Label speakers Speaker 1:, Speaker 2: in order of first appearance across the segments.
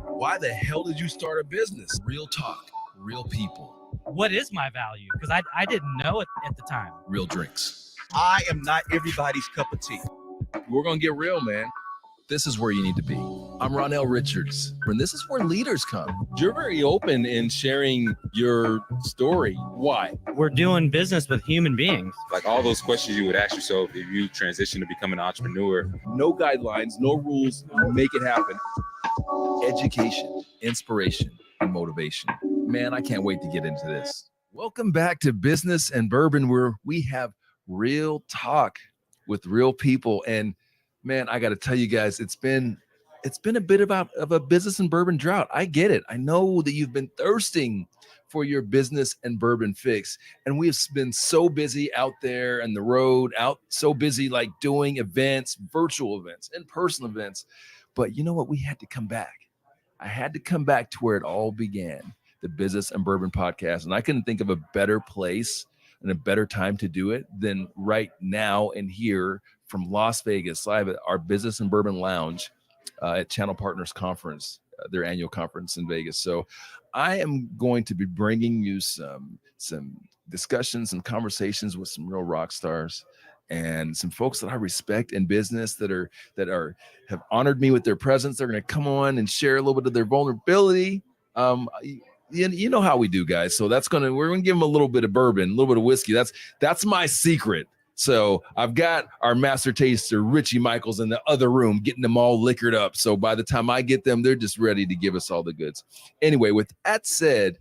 Speaker 1: Why the hell did you start a business? Real talk, real people,
Speaker 2: What is my value? Because I didn't know it at the time.
Speaker 1: real drinks.
Speaker 3: I am not everybody's cup of tea.
Speaker 1: We're going to get real, man. This is where you need to be. I'm Ronell Richards, and this is where leaders come. You're very open in sharing your story. Why?
Speaker 2: We're doing business with human beings.
Speaker 4: Like all those questions you would ask yourself if you transition to become an entrepreneur.
Speaker 1: No guidelines, no rules, make it happen. Education, inspiration, and motivation. Man, I can't wait to get into this. Welcome back to Business and Bourbon, where we have real talk with real people. And man, I got to tell you guys, it's been a bit of a business and bourbon drought. I get it. I know that you've been thirsting for your business and bourbon fix, and we've been so busy out there on the road, so busy like doing events, virtual events, in-person events. But you know what? We had to come back. I had to come back to where it all began, the Business and Bourbon podcast. And I couldn't think of a better place and a better time to do it than right now and here from Las Vegas, live at our Business and Bourbon Lounge at Channel Partners Conference, their annual conference in Vegas. So I am going to be bringing you some discussions and conversations with some real rock stars and some folks that I respect in business that have honored me with their presence. They're going to come on and share a little bit of their vulnerability. You know how we do, guys. So we're going to give them a little bit of bourbon, a little bit of whiskey. That's my secret. So I've got our master taster, Richie Michaels, in the other room, getting them all liquored up. So by the time I get them, they're just ready to give us all the goods. Anyway, with that said,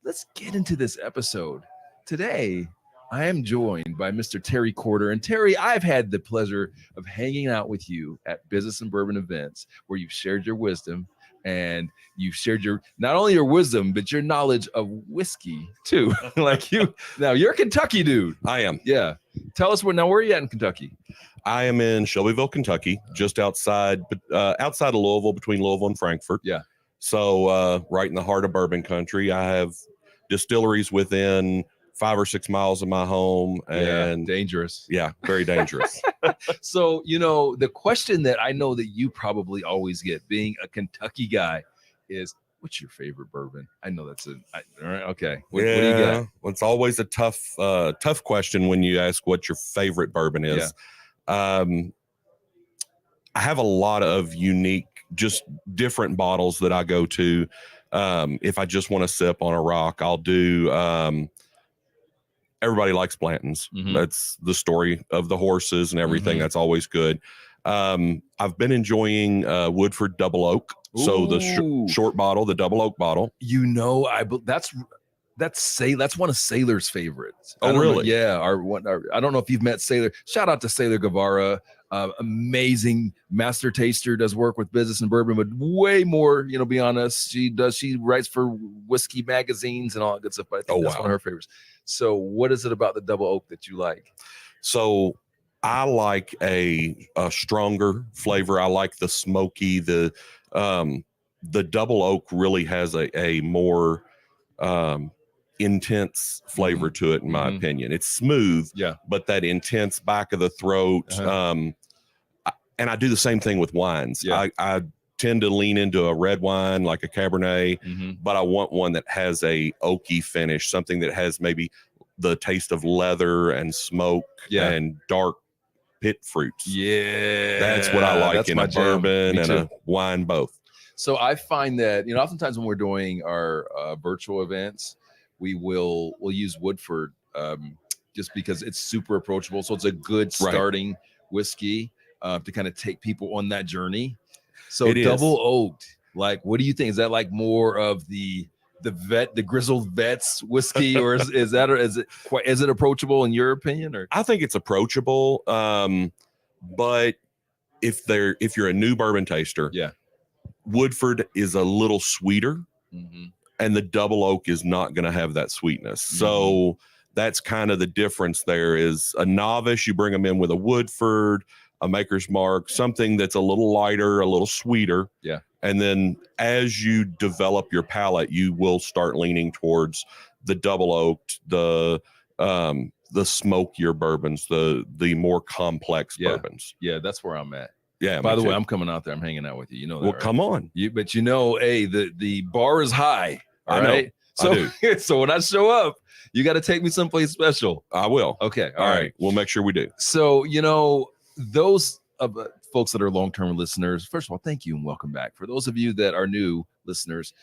Speaker 1: let's get into this episode. Today, I am joined by Mr. Terry Corder. And Terry, I've had the pleasure of hanging out with you at Business and Bourbon events where you've shared your wisdom and you've shared not only your wisdom, but your knowledge of whiskey too. Now you're a Kentucky dude.
Speaker 5: I am.
Speaker 1: Yeah. Tell us where are you at in Kentucky?
Speaker 5: I am in Shelbyville, Kentucky, just outside of Louisville, between Louisville and Frankfort.
Speaker 1: Yeah.
Speaker 5: So right in the heart of bourbon country. I have distilleries within 5 or 6 miles of my home, and
Speaker 1: dangerous.
Speaker 5: Yeah, very dangerous.
Speaker 1: So, the question that I know that you probably always get, being a Kentucky guy, is what's your favorite bourbon? I know that's all right. Okay. What do you got?
Speaker 5: Well, it's always a tough question when you ask what your favorite bourbon is. Yeah. I have a lot of unique, just different bottles that I go to. If I just want to sip on a rock, I'll do, everybody likes Blanton's. Mm-hmm. That's the story of the horses and everything. Mm-hmm. That's always good. I've been enjoying Woodford Double Oak. Ooh. So the short bottle, the Double Oak bottle.
Speaker 1: That's one of Sailor's favorites.
Speaker 5: Oh, really?
Speaker 1: Yeah. I don't know if you've met Sailor. Shout out to Sailor Guevara. Amazing master taster, does work with business and bourbon, but way more, beyond us. She writes for whiskey magazines and all that good stuff. But I think that's one of her favorites. So what is it about the Double Oak that you like?
Speaker 5: So I like a stronger flavor. I like the smoky, the Double Oak really has a more intense flavor to it, in my opinion. It's smooth, but that intense back of the throat. And I do the same thing with wines. Yeah. I tend to lean into a red wine like a Cabernet, but I want one that has a oaky finish, something that has maybe the taste of leather and smoke and dark pit fruits. Yeah, that's what I like in a bourbon and a wine both.
Speaker 1: So I find that oftentimes when we're doing our virtual events, we'll use Woodford just because it's super approachable. So it's a good starting whiskey to kind of take people on that journey. So Double Oaked, what do you think? Is that more of the grizzled vets whiskey, or is it approachable in your opinion? Or
Speaker 5: I think it's approachable, but if you're a new bourbon taster, Woodford is a little sweeter. And the Double Oak is not going to have that sweetness. So that's kind of the difference there. Is a novice, you bring them in with a Woodford, a Maker's Mark, something that's a little lighter, a little sweeter. Yeah. And then as you develop your palate, you will start leaning towards the Double Oaked, the smokier bourbons, the more complex bourbons.
Speaker 1: Yeah, that's where I'm at.
Speaker 5: Yeah.
Speaker 1: By
Speaker 5: me
Speaker 1: the way,
Speaker 5: too.
Speaker 1: I'm coming out there. I'm hanging out with you. You know that,
Speaker 5: well,
Speaker 1: right?
Speaker 5: come on.
Speaker 1: But hey, the bar is high. All
Speaker 5: I know.
Speaker 1: right. So, so when I show up, you got to take me someplace special.
Speaker 5: I will.
Speaker 1: Okay.
Speaker 5: All right. We'll make sure we do.
Speaker 1: So, those of folks that are long-term listeners, first of all, thank you and welcome back. For those of you that are new listeners,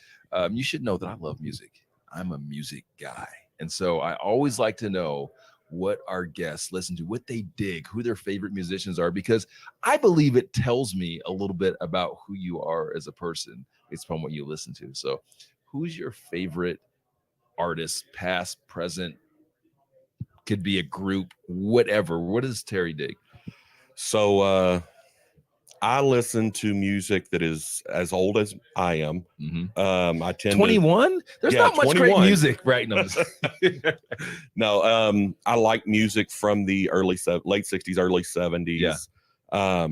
Speaker 1: you should know that I love music. I'm a music guy. And so I always like to know what our guests listen to, what they dig, who their favorite musicians are, because I believe it tells me a little bit about who you are as a person based upon what you listen to. So who's your favorite artist, past, present, could be a group, whatever? What does Terry dig?
Speaker 5: So I listen to music that is as old as I am.
Speaker 1: Mm-hmm.
Speaker 5: I tend
Speaker 1: 21. There's not much
Speaker 5: 21.
Speaker 1: great music, right? No,
Speaker 5: no. I like music from the late 60s, early 70s.
Speaker 1: Yeah.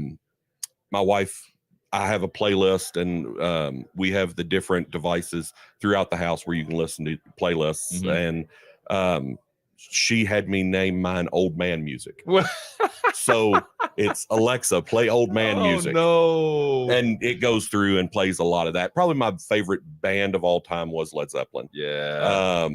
Speaker 5: My wife, I have a playlist, and we have the different devices throughout the house where you can listen to playlists.
Speaker 1: Mhm.
Speaker 5: And she had me name mine old man music. So it's Alexa, play old man music.
Speaker 1: No.
Speaker 5: And it goes through and plays a lot of that. Probably my favorite band of all time was Led Zeppelin.
Speaker 1: Yeah.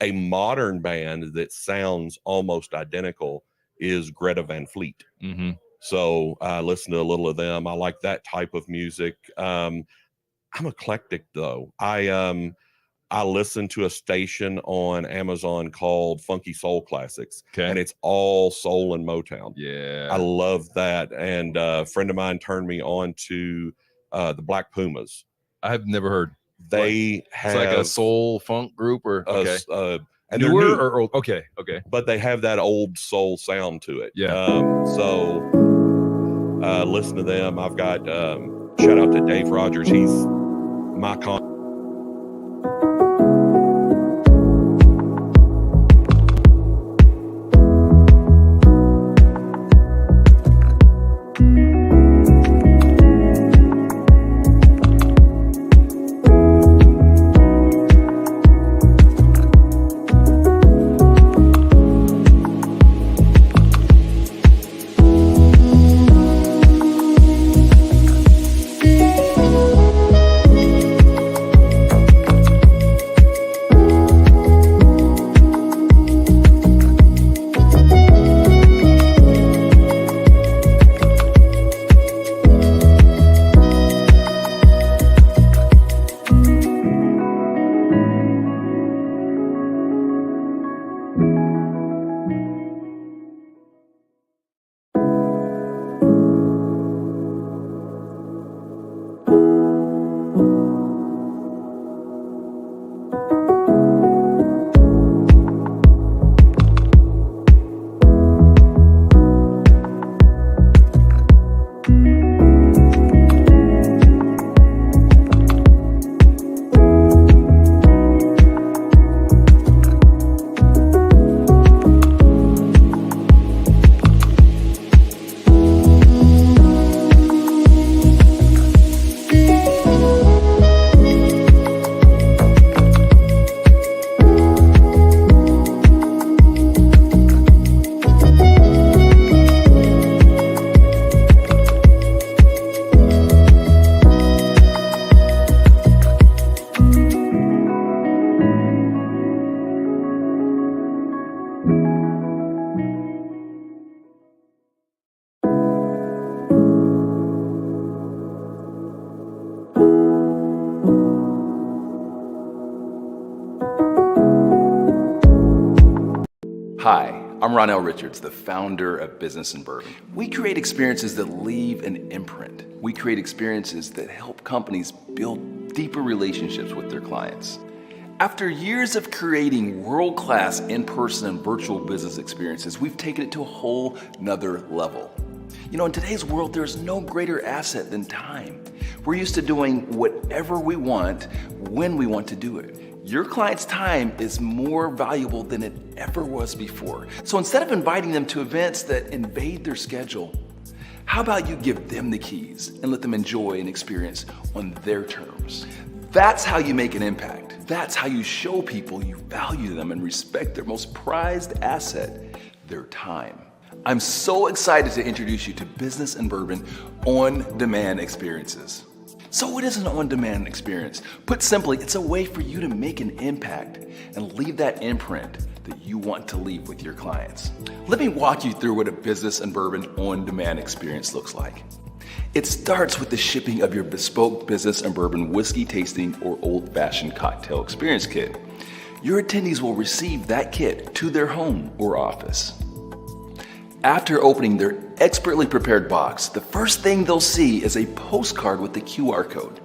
Speaker 5: A modern band that sounds almost identical is Greta Van Fleet.
Speaker 1: Mm-hmm.
Speaker 5: So I listen to a little of them. I like that type of music. I'm eclectic though. I listen to a station on Amazon called Funky Soul Classics, and it's all soul and Motown.
Speaker 1: Yeah.
Speaker 5: I love that. And a friend of mine turned me on to the Black Pumas.
Speaker 1: I have never heard.
Speaker 5: They have
Speaker 1: it's like a soul funk group, or
Speaker 5: and
Speaker 1: newer
Speaker 5: they're new,
Speaker 1: or old? Okay.
Speaker 5: But they have that old soul sound to it.
Speaker 1: Yeah.
Speaker 5: So listen to them. I've got shout out to Dave Rogers. He's my
Speaker 6: Hi, I'm Ronell Richards, the founder of Business and Bourbon. We create experiences that leave an imprint. We create experiences that help companies build deeper relationships with their clients. After years of creating world-class in-person and virtual business experiences, we've taken it to a whole nother level. You know, in today's world, there's no greater asset than time. We're used to doing whatever we want, when we want to do it. Your client's time is more valuable than it ever was before. So instead of inviting them to events that invade their schedule, how about you give them the keys and let them enjoy an experience on their terms? That's how you make an impact. That's how you show people you value them and respect their most prized asset, their time. I'm so excited to introduce you to Business and Bourbon on-demand experiences. So what is an on-demand experience? Put simply, it's a way for you to make an impact and leave that imprint that you want to leave with your clients. Let me walk you through what a Business and Bourbon on-demand experience looks like. It starts with the shipping of your bespoke Business and Bourbon whiskey tasting or old-fashioned cocktail experience kit. Your attendees will receive that kit to their home or office. After opening their expertly prepared box, the first thing they'll see is a postcard with the QR code.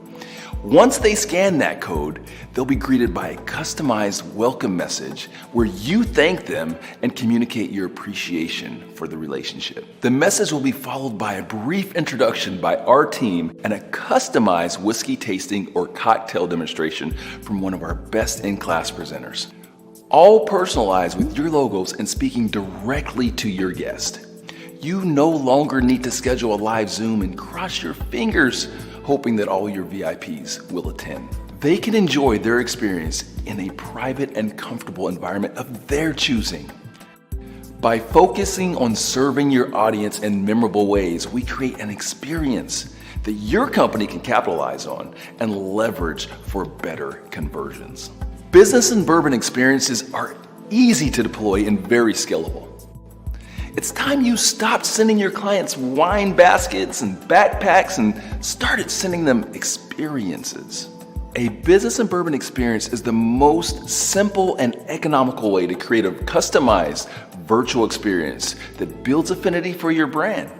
Speaker 6: Once they scan that code, they'll be greeted by a customized welcome message where you thank them and communicate your appreciation for the relationship. The message will be followed by a brief introduction by our team and a customized whiskey tasting or cocktail demonstration from one of our best-in-class presenters. All personalized with your logos and speaking directly to your guest. You no longer need to schedule a live Zoom and cross your fingers hoping that all your VIPs will attend. They can enjoy their experience in a private and comfortable environment of their choosing. By focusing on serving your audience in memorable ways, we create an experience that your company can capitalize on and leverage for better conversions. Business and Bourbon experiences are easy to deploy and very scalable. It's time you stopped sending your clients wine baskets and backpacks and started sending them experiences. A Business and Bourbon experience is the most simple and economical way to create a customized virtual experience that builds affinity for your brand.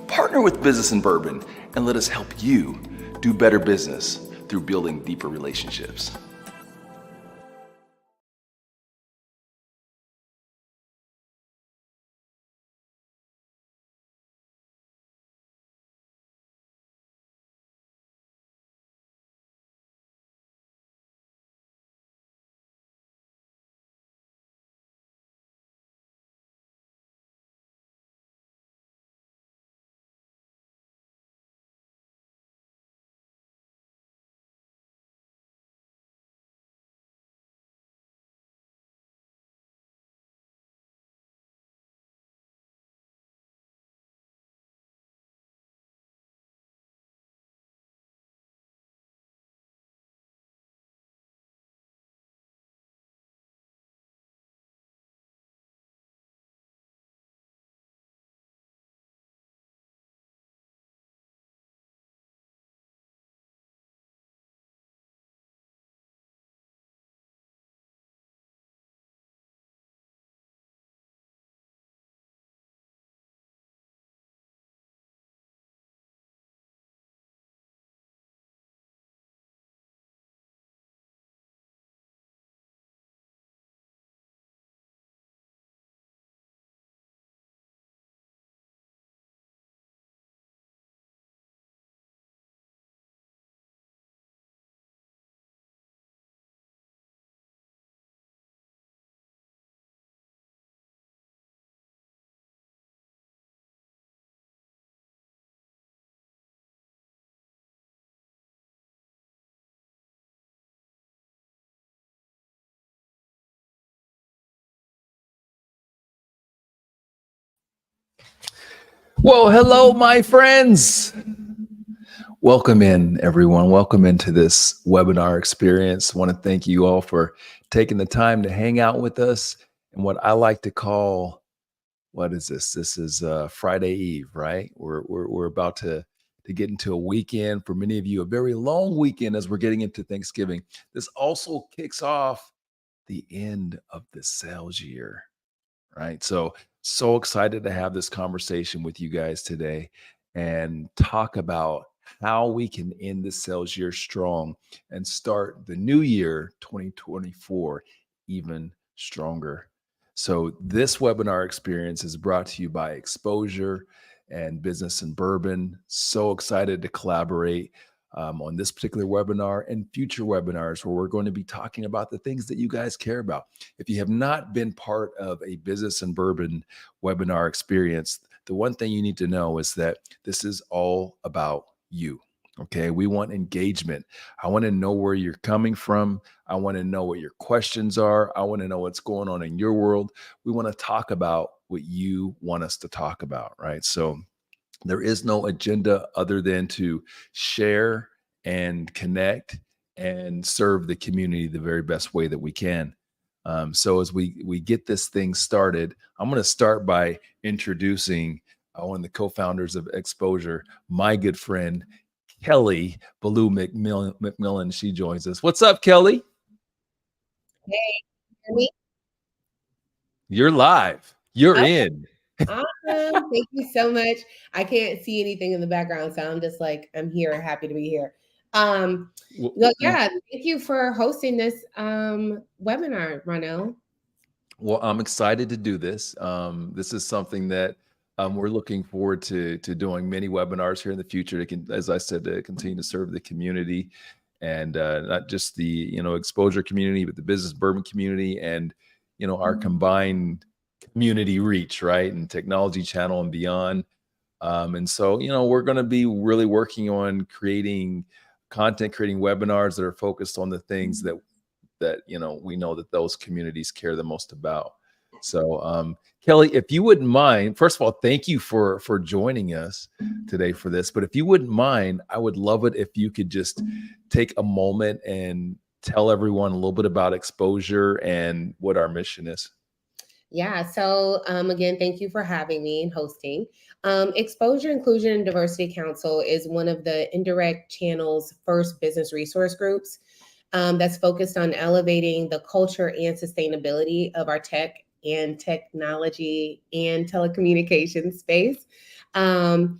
Speaker 6: Partner with Business and Bourbon and let us help you do better business through building deeper relationships.
Speaker 1: Well, hello, my friends. Welcome in, everyone. Welcome into this webinar experience. I want to thank you all for taking the time to hang out with us and what I like to call, what is this? This is Friday Eve, right? We're about to get into a weekend. For many of you, a very long weekend as we're getting into Thanksgiving. This also kicks off the end of the sales year, right? So excited to have this conversation with you guys today and talk about how we can end the sales year strong and start the new year 2024 even stronger. So this webinar experience is brought to you by Exposure and Business and Bourbon. So excited to collaborate on this particular webinar and future webinars where we're going to be talking about the things that you guys care about. If you have not been part of a Business and Bourbon webinar experience, the one thing you need to know is that this is all about you. Okay, we want engagement. I want to know where you're coming from. I want to know what your questions are. I want to know what's going on in your world. We want to talk about what you want us to talk about, right? So there is no agenda other than to share and connect and serve the community the very best way that we can. So as we get this thing started, I'm going to start by introducing one of the co-founders of Exposure, my good friend, Kelly Ballou McMillan. She joins us. What's up, Kelly?
Speaker 7: Hey, hear me?
Speaker 1: You're live. You're
Speaker 7: Okay.
Speaker 1: in.
Speaker 7: Awesome. Thank you so much. I can't see anything in the background, so I'm just like, I'm here, happy to be here. Yeah, thank you for hosting this webinar, Ronell.
Speaker 1: Well, I'm excited to do this. This is something that we're looking forward to doing many webinars here in the future. As I said, to continue to serve the community, and not just the Exposure community, but the business bourbon community, and our combined community reach, right, and technology channel and beyond. And so we're going to be really working on creating webinars that are focused on the things that we know that those communities care the most about. So Kelly, if you wouldn't mind, first of all, thank you for joining us today for this. But if you wouldn't mind, I would love it if you could just take a moment and tell everyone a little bit about Exposure and what our mission is.
Speaker 7: Yeah, so again, thank you for having me and hosting. Exposure, Inclusion, and Diversity Council is one of the Indirect Channel's first business resource groups that's focused on elevating the culture and sustainability of our tech and technology and telecommunications space. And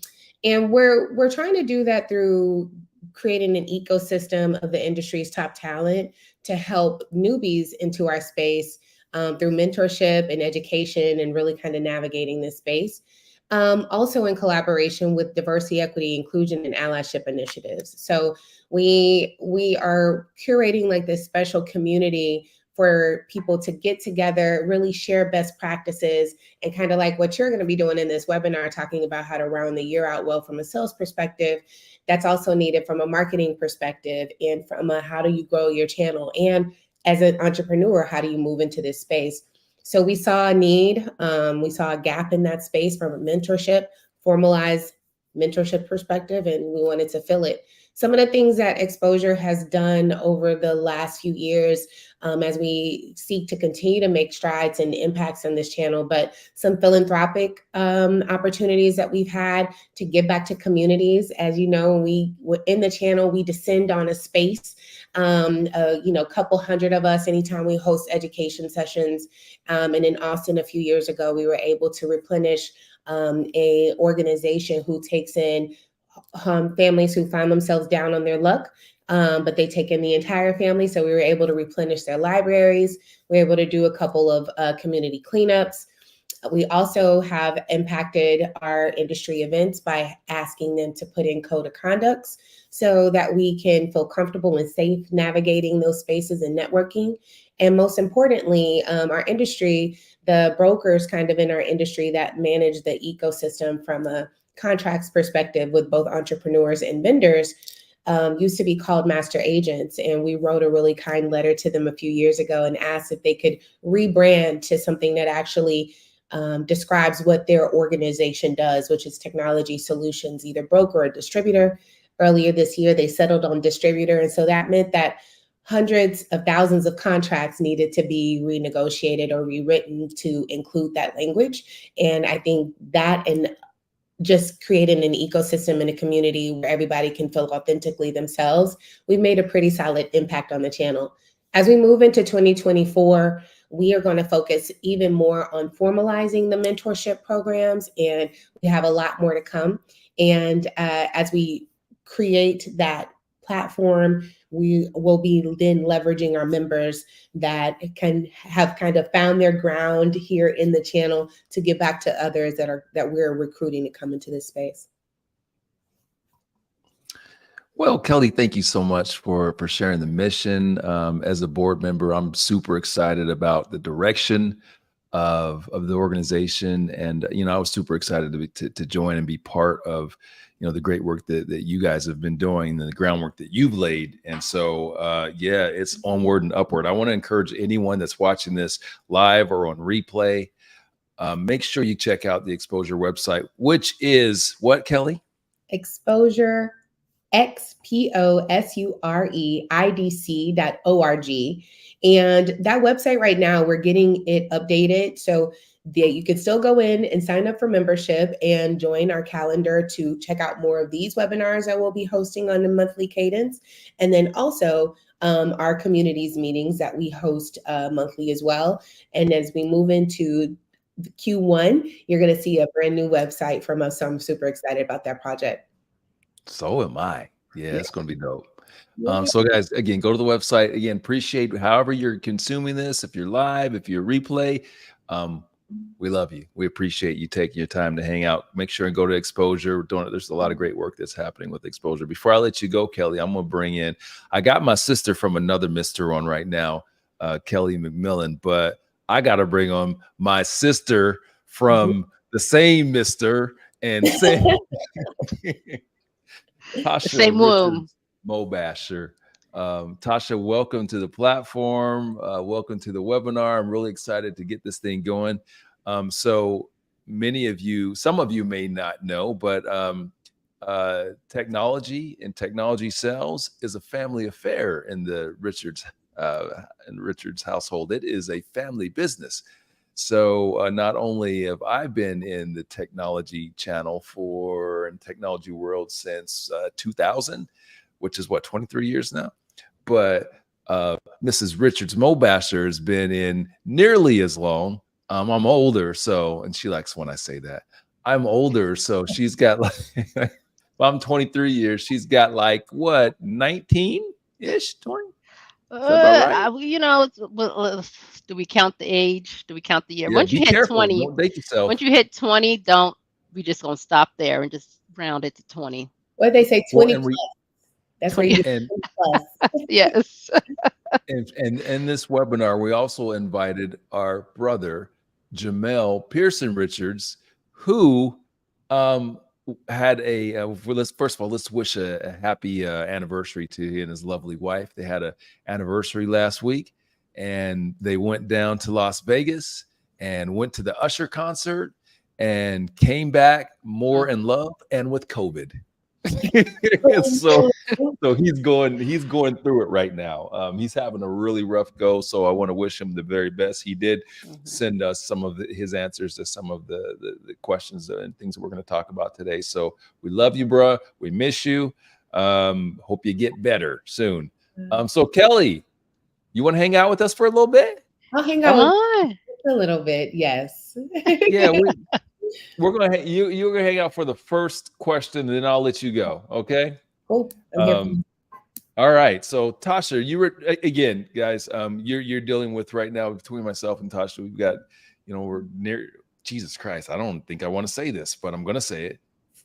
Speaker 7: we're trying to do that through creating an ecosystem of the industry's top talent to help newbies into our space through mentorship and education and really kind of navigating this space. Also in collaboration with diversity, equity, inclusion, and allyship initiatives. So we are curating like this special community for people to get together, really share best practices, and kind of like what you're going to be doing in this webinar, talking about how to round the year out well from a sales perspective. That's also needed from a marketing perspective, and from a how do you grow your channel, and as an entrepreneur, how do you move into this space? So we saw a need, we saw a gap in that space from a mentorship, formalized mentorship perspective, and we wanted to fill it. Some of the things that Exposure has done over the last few years as we seek to continue to make strides and impacts on this channel, but some philanthropic opportunities that we've had to give back to communities. As you know, in the channel, we descend on a space, a couple hundred of us anytime we host education sessions. And in Austin a few years ago, we were able to replenish a organization who takes in families who find themselves down on their luck, but they take in the entire family. So we were able to replenish their libraries. We were able to do a couple of community cleanups. We also have impacted our industry events by asking them to put in code of conducts so that we can feel comfortable and safe navigating those spaces and networking. And most importantly, our industry, the brokers kind of in our industry that manage the ecosystem from a contracts perspective with both entrepreneurs and vendors, used to be called master agents. And we wrote a really kind letter to them a few years ago and asked if they could rebrand to something that actually describes what their organization does, which is technology solutions, either broker or distributor. Earlier this year, they settled on distributor. And so that meant that hundreds of thousands of contracts needed to be renegotiated or rewritten to include that language. And I think that, and just creating an ecosystem and a community where everybody can feel authentically themselves, we've made a pretty solid impact on the channel. As we move into 2024, we are going to focus even more on formalizing the mentorship programs, and we have a lot more to come. And as we create that platform, we will be then leveraging our members that have kind of found their ground here in the channel to give back to others that we're recruiting to come into this space.
Speaker 1: Well, Kelly, thank you so much for sharing the mission. As a board member, I'm super excited about the direction of the organization, and I was super excited to join and be part of the great work that you guys have been doing, and the groundwork that you've laid. And so yeah, it's onward and upward. I want to encourage anyone that's watching this live or on replay, make sure you check out the Exposure website, which is what, Kelly?
Speaker 7: Exposure, XPOSUREIDC.org. And that website right now, we're getting it updated. So you can still go in and sign up for membership and join our calendar to check out more of these webinars that we'll be hosting on a monthly cadence. And then also our communities meetings that we host monthly as well. And as we move into Q1, you're going to see a brand new website from us. So I'm super excited about that project.
Speaker 1: So am I. Yeah, it's going to be dope. So guys, again, go to the website. Again, appreciate however you're consuming this. If you're live, if you're replay, we love you. We appreciate you taking your time to hang out. Make sure and go to Exposure. There's a lot of great work that's happening with Exposure. Before I let you go, Kelly, I'm going to bring in, I got my sister from another Mr. on right now, Kelly McMillan, but I got to bring on my sister from the same Mr. and same Tasha
Speaker 8: same womb.
Speaker 1: Mobasher. Tasha, welcome to the platform. Welcome to the webinar. I'm really excited to get this thing going. So many of you, some of you may not know, but technology and technology sales is a family affair in the Richards household. It is a family business. So not only have I been in the technology channel and technology world since 2000, which is what, 23 years now, but Mrs. Richards Mobasher has been in nearly as long. I'm older, and she likes when I say that. I'm older, so she's got like, well, I'm 23 years. She's got like what, 19-ish, 20? Right?
Speaker 8: You know, do we count the age? Do we count the year?
Speaker 1: Yeah,
Speaker 8: once you hit
Speaker 1: careful.
Speaker 8: 20,
Speaker 1: don't date yourself.
Speaker 8: once you hit 20, we just gonna stop there and just round it to 20.
Speaker 7: What they say, 20
Speaker 1: Well,
Speaker 7: plus. That's
Speaker 8: 20
Speaker 7: what you plus.
Speaker 8: Yes.
Speaker 1: And in this webinar, we also invited our brother, Jamel Pearson Richards, who had first of all, let's wish a happy anniversary to he and his lovely wife. They had an anniversary last week, and they went down to Las Vegas and went to the Usher concert and came back more in love and with COVID. so he's going through it right now. He's having a really rough go. So I want to wish him the very best. He did send us some of his answers to some of the questions and things that we're going to talk about today. So we love you, bruh. We miss you. Hope you get better soon. So Kelly, you want to hang out with us for a little bit?
Speaker 7: I'll hang out with a little bit. Yes.
Speaker 1: Yeah. We're gonna you're gonna hang out for the first question, and then I'll let you go. Okay.
Speaker 7: Cool.
Speaker 1: All right. So Tasha, you were again, guys. You're dealing with right now between myself and Tasha. We've got, we're near. Jesus Christ, I don't think I want to say this, but I'm gonna say it.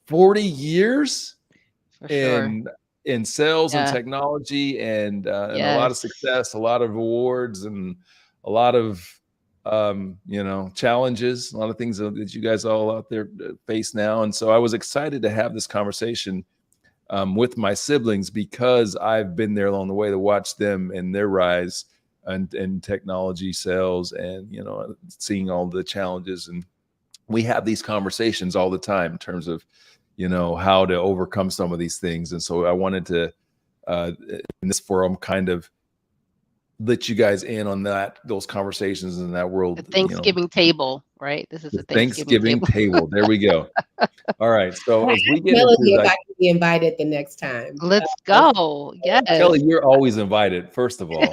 Speaker 1: 40 years in sales and technology, and a lot of success, a lot of awards, and a lot of challenges, a lot of things that you guys all out there face now. And so I was excited to have this conversation with my siblings, because I've been there along the way to watch them and their rise and technology sales, and seeing all the challenges. And we have these conversations all the time in terms of how to overcome some of these things. And so I wanted to in this forum kind of let you guys in on those conversations in that world.
Speaker 8: The Thanksgiving table, right? This is the
Speaker 1: Thanksgiving table. There we go. All right. So as we get
Speaker 7: if I can be invited the next time.
Speaker 8: Let's go. Yes.
Speaker 1: Kelly, you're always invited, first of all.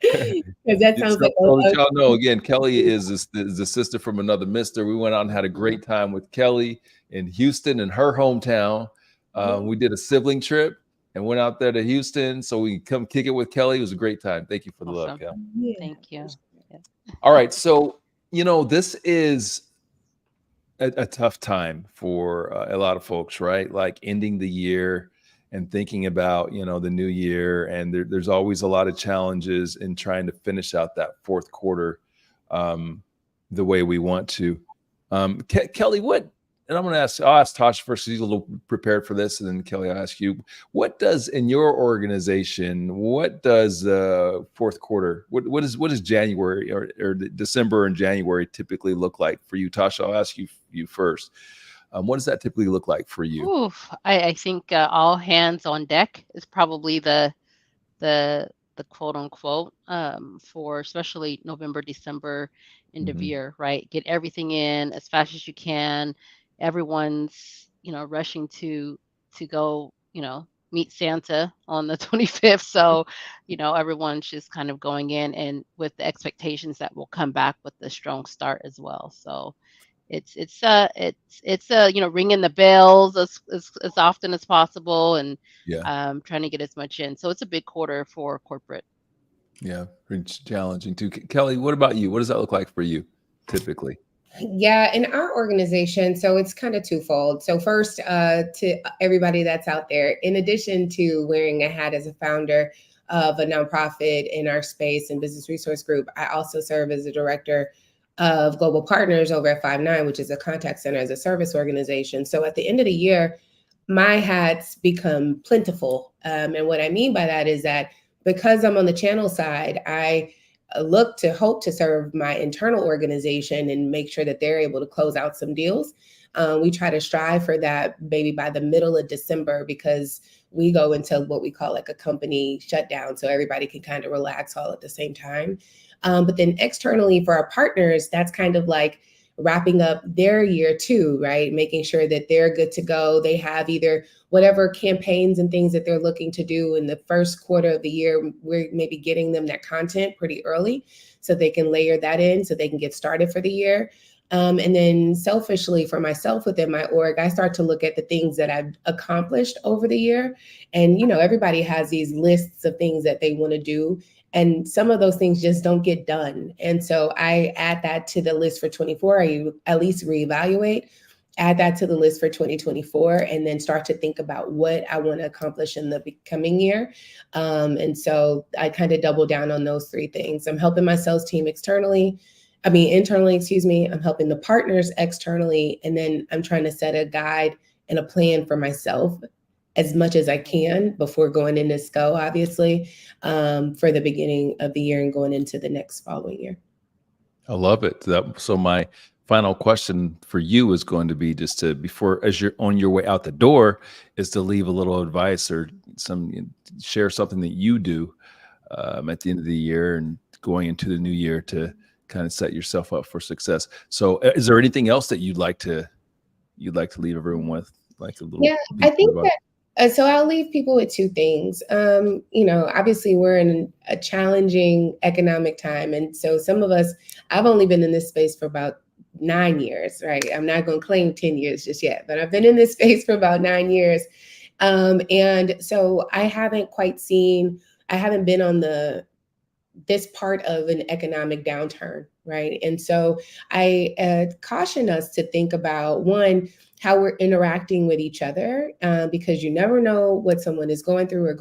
Speaker 7: Because that sounds like
Speaker 1: y'all know, again, Kelly is the sister from another Mr. We went out and had a great time with Kelly in Houston, in her hometown. We did a sibling trip and went out there to Houston so we come kick it with Kelly. It was a great time. Thank you for the love, Kelly.
Speaker 7: Yeah.
Speaker 8: Thank you. Yeah.
Speaker 1: All right. So, this is a tough time for a lot of folks, right? Like ending the year and thinking about, the new year. And there's always a lot of challenges in trying to finish out that fourth quarter the way we want to. Kelly, what and I'm going to I'll ask Tasha first. She's a little prepared for this. And then Kelly, I'll ask you, what does in your organization, what does fourth quarter, what is January or December and January typically look like for you? Tasha, I'll ask you first. What does that typically look like for you?
Speaker 8: Oof, I think all hands on deck is probably the quote unquote for especially November, December, end of year, right? Get everything in as fast as you can. Everyone's, rushing to go, meet Santa on the 25th. So, everyone's just kind of going in and with the expectations that we'll come back with a strong start as well. So it's ringing the bells as often as possible and trying to get as much in. So it's a big quarter for corporate.
Speaker 1: Yeah, it's challenging too. Kelly, what about you? What does that look like for you typically?
Speaker 7: Yeah, in our organization, so it's kind of twofold. So first, to everybody that's out there, in addition to wearing a hat as a founder of a nonprofit in our space and business resource group, I also serve as a director of global partners over at Five9, which is a contact center as a service organization. So at the end of the year, my hats become plentiful. And what I mean by that is that because I'm on the channel side, I hope to serve my internal organization and make sure that they're able to close out some deals. We try to strive for that maybe by the middle of December because we go into what we call like a company shutdown. So everybody can kind of relax all at the same time. But then externally for our partners, that's kind of like wrapping up their year too, right? Making sure that they're good to go. They have either whatever campaigns and things that they're looking to do in the first quarter of the year. We're maybe getting them that content pretty early so they can layer that in so they can get started for the year. And then selfishly for myself within my org, I start to look at the things that I've accomplished over the year. And, everybody has these lists of things that they want to do. And some of those things just don't get done. And so I add that to the list for 24. I at least reevaluate, add that to the list for 2024, and then start to think about what I want to accomplish in the coming year. And so I kind of double down on those three things. I'm helping my sales team internally, I'm helping the partners externally. And then I'm trying to set a guide and a plan for myself as much as I can before going into SCO, obviously, for the beginning of the year and going into the next following year.
Speaker 1: I love it. So my final question for you is going to be just to, as you're on your way out the door, is to leave a little advice or share something that you do at the end of the year and going into the new year to kind of set yourself up for success. So is there anything else that you'd like to leave everyone with? Like a little.
Speaker 7: Yeah, I think that. So I'll leave people with two things. Obviously we're in a challenging economic time. And so some of us, I've only been in this space for about 9 years, right? I'm not going to claim 10 years just yet, but I've been in this space for about 9 years. And so I haven't been on this part of an economic downturn, right? And so I caution us to think about, one, how we're interacting with each other, because you never know what someone is going through or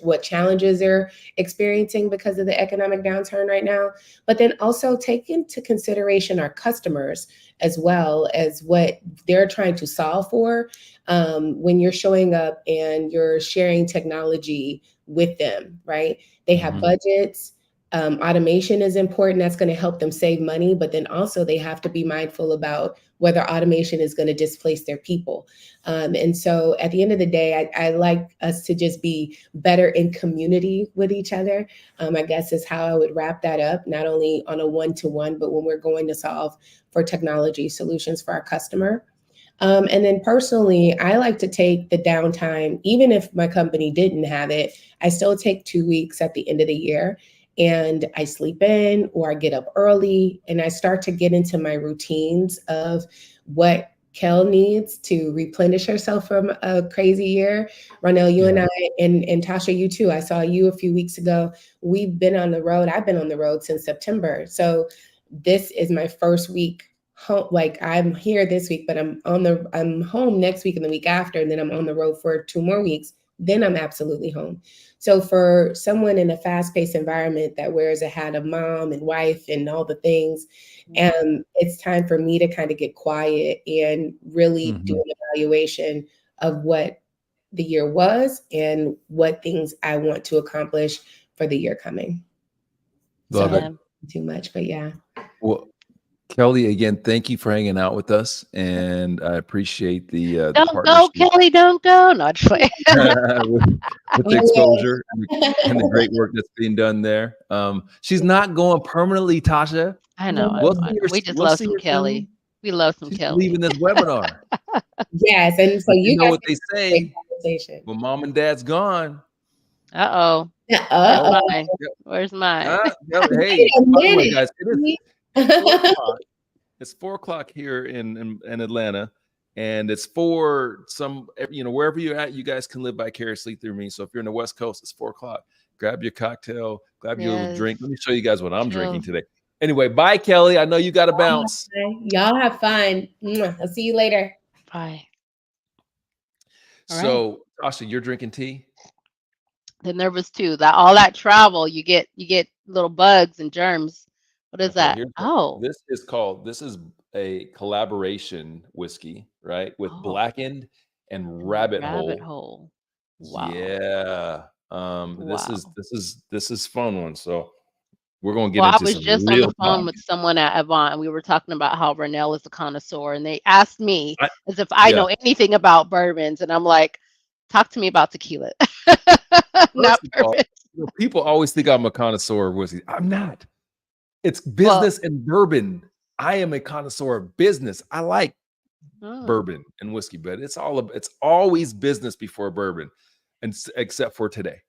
Speaker 7: what challenges they're experiencing because of the economic downturn right now. But then also take into consideration our customers as well as what they're trying to solve for when you're showing up and you're sharing technology with them, right? They have budgets. Automation is important. That's going to help them save money, but then also they have to be mindful about whether automation is going to displace their people. And so at the end of the day, I like us to just be better in community with each other. I guess is how I would wrap that up, not only on a one-to-one, but when we're going to solve for technology solutions for our customer. And then personally, I like to take the downtime, even if my company didn't have it, I still take 2 weeks at the end of the year. And I sleep in or I get up early and I start to get into my routines of what Kel needs to replenish herself from a crazy year. Ronell, you and I, and Tasha, you too. I saw you a few weeks ago. We've been on the road. I've been on the road since September. So this is my first week home. Like I'm here this week, but I'm home next week and the week after, and then I'm on the road for 2 more weeks then I'm absolutely home. So for someone in a fast-paced environment that wears a hat of mom and wife and all the things, it's time for me to kind of get quiet and really do an evaluation of what the year was and what things I want to accomplish for the year coming.
Speaker 1: Love
Speaker 7: So,
Speaker 1: it.
Speaker 7: too much, but yeah.
Speaker 1: Well, Kelly, again, thank you for hanging out with us, and I appreciate the
Speaker 8: Don't go,
Speaker 1: partnership
Speaker 8: Kelly. Don't go. Not playing.
Speaker 1: with the exposure and the great work that's being done there. She's not going permanently, Tasha.
Speaker 8: I know.
Speaker 1: We'll
Speaker 8: I
Speaker 1: see
Speaker 8: know.
Speaker 1: her-
Speaker 8: We just
Speaker 1: we'll
Speaker 8: love
Speaker 1: see
Speaker 8: some
Speaker 1: her
Speaker 8: Kelly.
Speaker 1: soon.
Speaker 8: We love some
Speaker 1: She's
Speaker 8: Kelly.
Speaker 1: leaving this webinar.
Speaker 7: Yes, and so
Speaker 1: But
Speaker 7: you
Speaker 1: know
Speaker 7: guys
Speaker 1: what they say
Speaker 7: conversation.
Speaker 1: when mom and dad's gone.
Speaker 8: Uh-oh.
Speaker 7: Uh-oh.
Speaker 8: Mine. Where's mine?
Speaker 1: Hey,
Speaker 7: Wait a
Speaker 1: by the way,
Speaker 7: minute.
Speaker 1: guys, it is 4 o'clock. It's 4 o'clock here in Atlanta, and it's for some, wherever you're at, you guys can live vicariously through me. So if you're in the West Coast, it's 4 o'clock. Grab your cocktail, grab your little drink. Let me show you guys what I'm drinking today. Anyway, bye, Kelly. I know you got to bounce.
Speaker 7: Y'all have fun. I'll see you later.
Speaker 8: Bye.
Speaker 1: So, Tasha, you're drinking tea?
Speaker 8: The nervous too. That all that travel, you get little bugs and germs. What is that? Oh,
Speaker 1: This is a collaboration whiskey, right? With Blackened and Rabbit Hole.
Speaker 8: Wow.
Speaker 1: Yeah. This is fun one. So we're gonna get
Speaker 8: Well, I
Speaker 1: into
Speaker 8: was
Speaker 1: some
Speaker 8: just on
Speaker 1: real
Speaker 8: the phone
Speaker 1: talk.
Speaker 8: with someone at Avant, and we were talking about how Vernell is a connoisseur, and they asked me as if I know anything about bourbons, and I'm like, talk to me about tequila. Not bourbon.
Speaker 1: People always think I'm a connoisseur of whiskey. I'm not. It's business and bourbon. I am a connoisseur of business. I like bourbon and whiskey, but it's always business before bourbon, and except for today.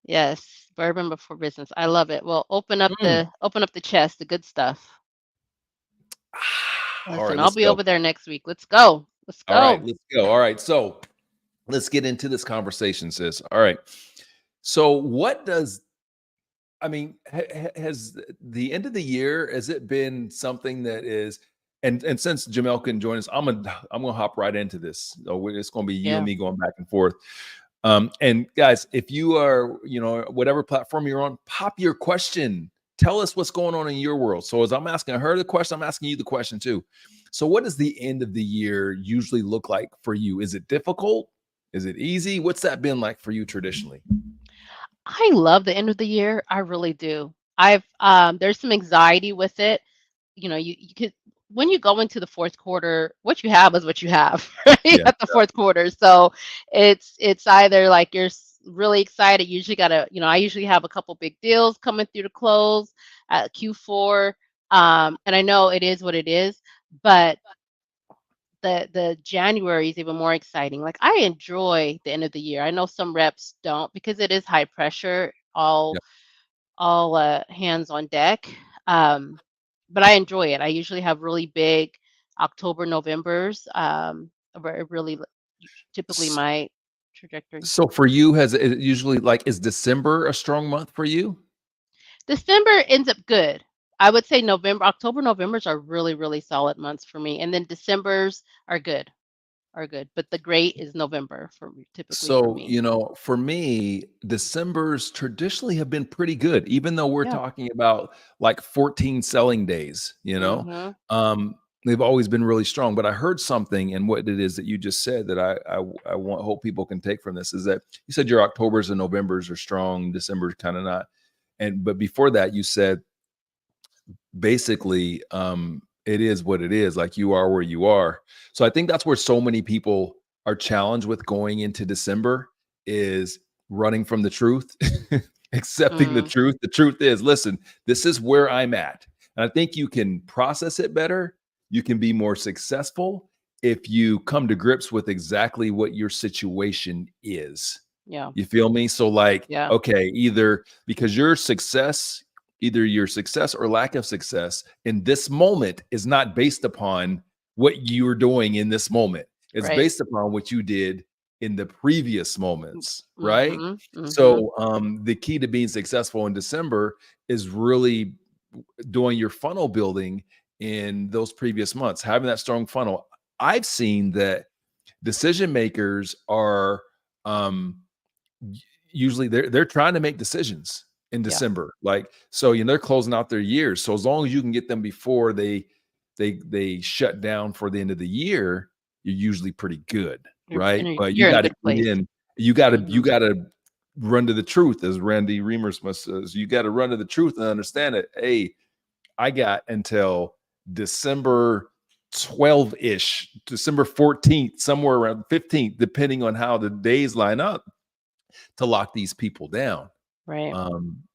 Speaker 8: Yes, bourbon before business. I love it. Well, open up the chest, the good stuff. Listen,
Speaker 1: right,
Speaker 8: I'll be over there next week. Let's go. Let's go.
Speaker 1: All right, let's go. All right, so let's get into this conversation, sis. All right. So what does, has the end of the year, has it been something that is, and since Jamel couldn't join us, I'm gonna hop right into this. It's gonna be you and me going back and forth. And guys, if you are, whatever platform you're on, pop your question. Tell us what's going on in your world. So as I'm asking her the question, I'm asking you the question too. So what does the end of the year usually look like for you? Is it difficult? Is it easy? What's that been like for you traditionally?
Speaker 8: I love the end of the year. I really do. There's some anxiety with it. You could, when you go into the fourth quarter, what you have is what you have, right? At the fourth quarter. So it's either like you're really excited. You usually I usually have a couple big deals coming through to close at Q4. And I know it is what it is, but the January is even more exciting. Like I enjoy the end of the year. I know some reps don't because it is high pressure, all hands on deck. But I enjoy it. I usually have really big October, Novembers. Really typically my trajectory.
Speaker 1: So for you, has it usually is December a strong month for you?
Speaker 8: December ends up good. I would say October, Novembers are really, really solid months for me. And then Decembers are good. But the great is November for me, typically.
Speaker 1: So,
Speaker 8: for me.
Speaker 1: For me, Decembers traditionally have been pretty good, even though we're talking about 14 selling days, they've always been really strong. But I heard something, and what it is that you just said that I hope people can take from this is that you said your Octobers and Novembers are strong, December's kind of not. But before that, you said basically, it is what it is, like you are where you are. So I think that's where so many people are challenged with going into December is running from the truth, accepting the truth. The truth is, listen, this is where I'm at. And I think you can process it better. You can be more successful if you come to grips with exactly what your situation is.
Speaker 8: Yeah.
Speaker 1: You feel me? So okay, either your success or lack of success in this moment is not based upon what you're doing in this moment. It's based upon what you did in the previous moments, right? So the key to being successful in December is really doing your funnel building in those previous months, having that strong funnel. I've seen that decision makers are usually they're trying to make decisions in December. Like, so, they're closing out their years. So as long as you can get them before they shut down for the end of the year, you're usually pretty good, right? But you got to you got to run to the truth, as Randy Reimers says. You got to run to the truth and understand it. Hey, I got until December 12-ish, December 14th, somewhere around 15th, depending on how the days line up, to lock these people down,
Speaker 8: right?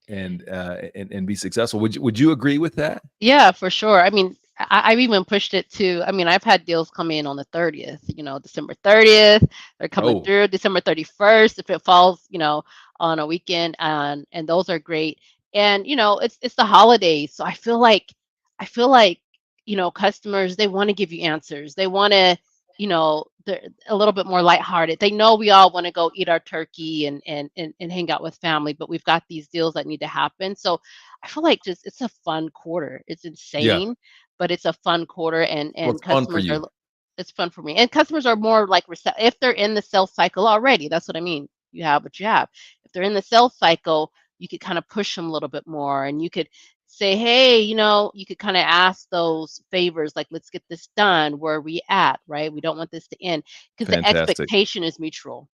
Speaker 1: And be successful. Would you agree with that?
Speaker 8: Yeah, for sure. I mean, I've even pushed it to, I mean, I've had deals come in on the 30th, December 30th, they're coming through December 31st, if it falls, on a weekend, and those are great. And, it's the holidays. So I feel like, customers, they want to give you answers. They want to, they're a little bit more lighthearted. They know we all want to go eat our turkey and hang out with family, but we've got these deals that need to happen. So I feel like it's a fun quarter. It's insane, but it's a fun quarter, and customers are. It's fun for me, and customers are more like if they're in the sales cycle already. That's what I mean. You have what you have. If they're in the sales cycle, you could kind of push them a little bit more, and you could say, hey, you could kind of ask those favors, like, let's get this done. Where are we at, right? We don't want this to end, because the expectation is mutual.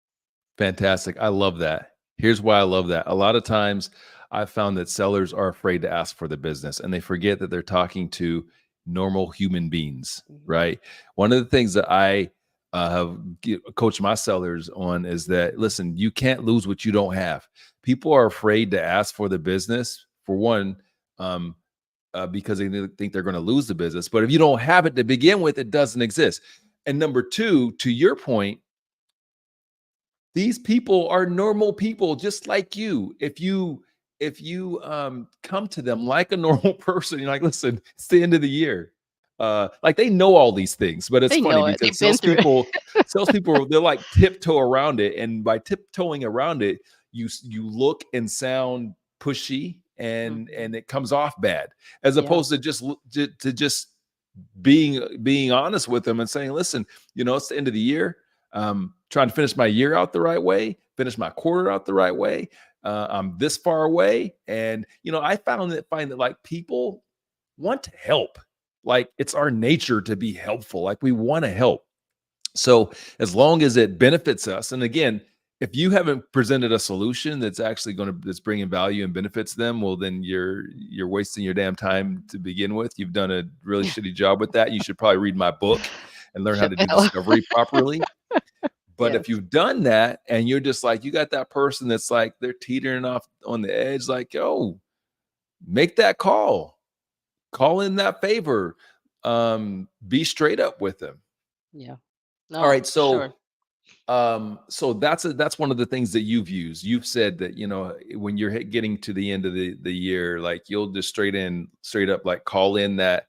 Speaker 1: Fantastic. I love that. Here's why I love that. A lot of times I've found that sellers are afraid to ask for the business, and they forget that they're talking to normal human beings, right? One of the things that I have coached my sellers on is that, listen, you can't lose what you don't have. People are afraid to ask for the business, for one, because they think they're going to lose the business. But if you don't have it to begin with, it doesn't exist. And number two, to your point, these people are normal people just like you. If you come to them like a normal person, you're like, listen, it's the end of the year. Like, they know all these things, but it's funny because salespeople, they're like tiptoe around it. And by tiptoeing around it, you look and sound pushy, and it comes off bad, as opposed to just being honest with them and saying, listen, it's the end of the year. Trying to finish my year out the right way, finish my quarter out the right way. I'm this far away. And, I find that like, people want to help. Like, it's our nature to be helpful. Like, we want to help. So as long as it benefits us, and again, if you haven't presented a solution that's actually that's bringing value and benefits them, well, then you're wasting your damn time to begin with. You've done a really shitty job with that. You should probably read my book and learn how to do discovery properly. But if you've done that, and you're just like, you got that person that's like, they're teetering off on the edge, like, yo, make that call in that favor, be straight up with them.
Speaker 8: No,
Speaker 1: all right, so so that's one of the things that you've used. You've said that, when you're getting to the end of the year, like, you'll just straight up like call in that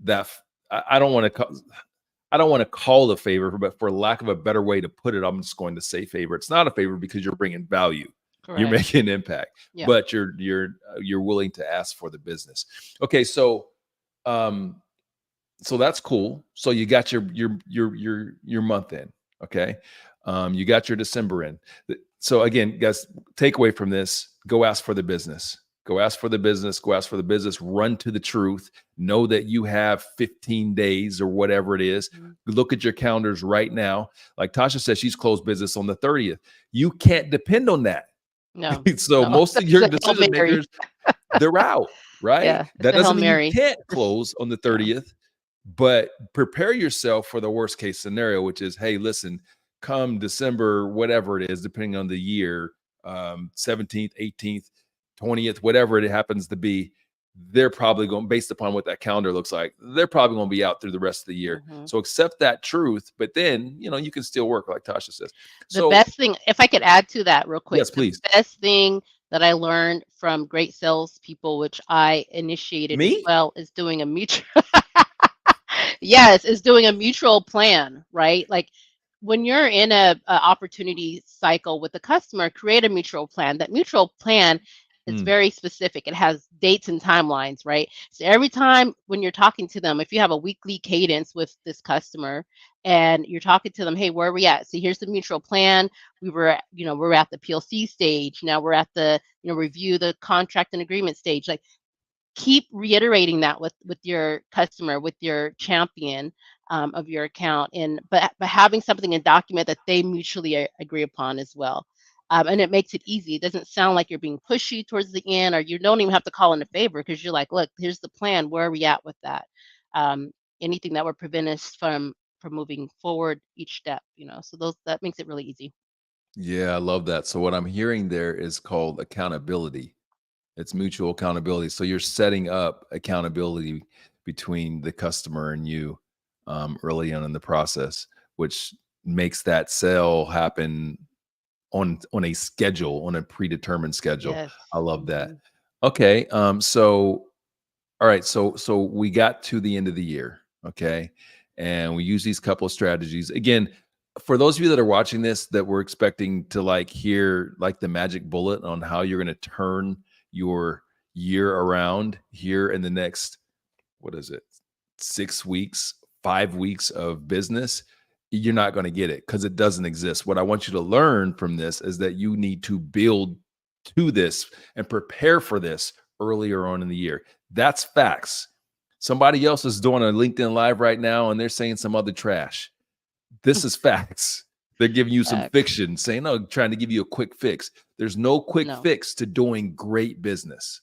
Speaker 1: I don't want to call the favor, but for lack of a better way to put it, I'm just going to say favor. It's not a favor because you're bringing value. Correct. You're making an impact, but you're willing to ask for the business. Okay, so that's cool. So you got your month in. Okay, you got your December in. So again, guys, takeaway from this: go ask for the business. Go ask for the business. Go ask for the business. Run to the truth. Know that you have 15 days or whatever it is. Look at your calendars right now. Like Tasha says, she's closed business on the 30th. You can't depend on that.
Speaker 8: No.
Speaker 1: So most of your decision makers, they're out, right?
Speaker 8: Yeah,
Speaker 1: that doesn't mean you can't close on the 30th, but prepare yourself for the worst case scenario, which is, hey, listen, come December, whatever it is, depending on the year, 17th, 18th, 20th, whatever it happens to be, they're probably going, based upon what that calendar looks like, they're probably going to be out through the rest of the year. So accept that truth, but then, you can still work, like Tasha says.
Speaker 8: The best thing, if I could add to that real quick.
Speaker 1: Yes, please.
Speaker 8: The best thing that I learned from great salespeople, which I initiated as well, is doing a mutual. Yes, is doing a mutual plan, right? Like, when you're in a opportunity cycle with the customer, create a mutual plan. That mutual plan It's very specific. It has dates and timelines, right? So every time when you're talking to them, if you have a weekly cadence with this customer and you're talking to them, hey, where are we at? See, here's the mutual plan. We're at the PLC stage. Now we're at the, review the contract and agreement stage. Like, keep reiterating that with your customer, with your champion of your account, but having something in document that they mutually agree upon as well. And it makes it easy. It doesn't sound like you're being pushy towards the end, or you don't even have to call in a favor because you're like, look, here's the plan. Where are we at with that? Anything that would prevent us from moving forward each step, so that makes it really easy.
Speaker 1: Yeah, I love that. So what I'm hearing there is called accountability. It's mutual accountability. So you're setting up accountability between the customer and you early on in the process, which makes that sale happen on a schedule, on a predetermined schedule.
Speaker 8: Yes.
Speaker 1: I love that.
Speaker 8: Mhm.
Speaker 1: Okay. So all right. So we got to the end of the year. Okay. And we use these couple of strategies. Again, for those of you that are watching this, that we're expecting to hear the magic bullet on how you're going to turn your year around here in the next, 6 weeks, 5 weeks of business, you're not going to get it because it doesn't exist. What I want you to learn from this is that you need to build to this and prepare for this earlier on in the year. That's facts. Somebody else is doing a LinkedIn Live right now and they're saying some other trash. This is facts. They're giving you some fiction, saying, "No, trying to give you a quick fix." There's no quick fix to doing great business.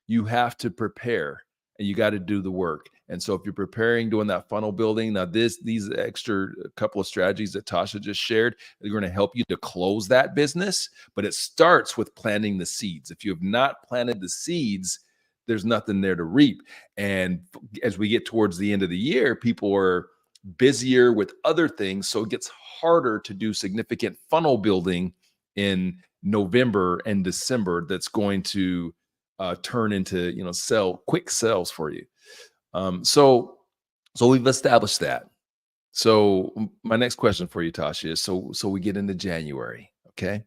Speaker 1: You have to prepare and you got to do the work. And so if you're preparing, doing that funnel building, now these extra couple of strategies that Tasha just shared, they're going to help you to close that business. But it starts with planting the seeds. If you have not planted the seeds, there's nothing there to reap. And as we get towards the end of the year, people are busier with other things. So it gets harder to do significant funnel building in November and December that's going to turn into, quick sales for you. So we've established that. So my next question for you, Tasha, is so we get into January, okay?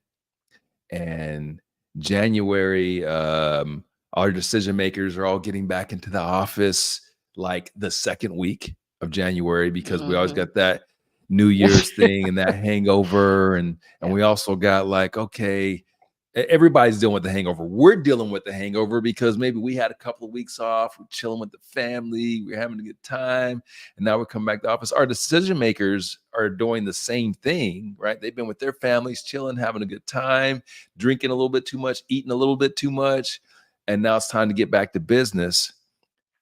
Speaker 1: And January, our decision makers are all getting back into the office like the second week of January because we always got that New Year's thing and that hangover, and we also got okay, everybody's dealing with the hangover. We're dealing with the hangover because maybe we had a couple of weeks off, we're chilling with the family, we're having a good time, and now we're coming back to the office. Our decision makers are doing the same thing, right? They've been with their families, chilling, having a good time, drinking a little bit too much, eating a little bit too much, and now it's time to get back to business.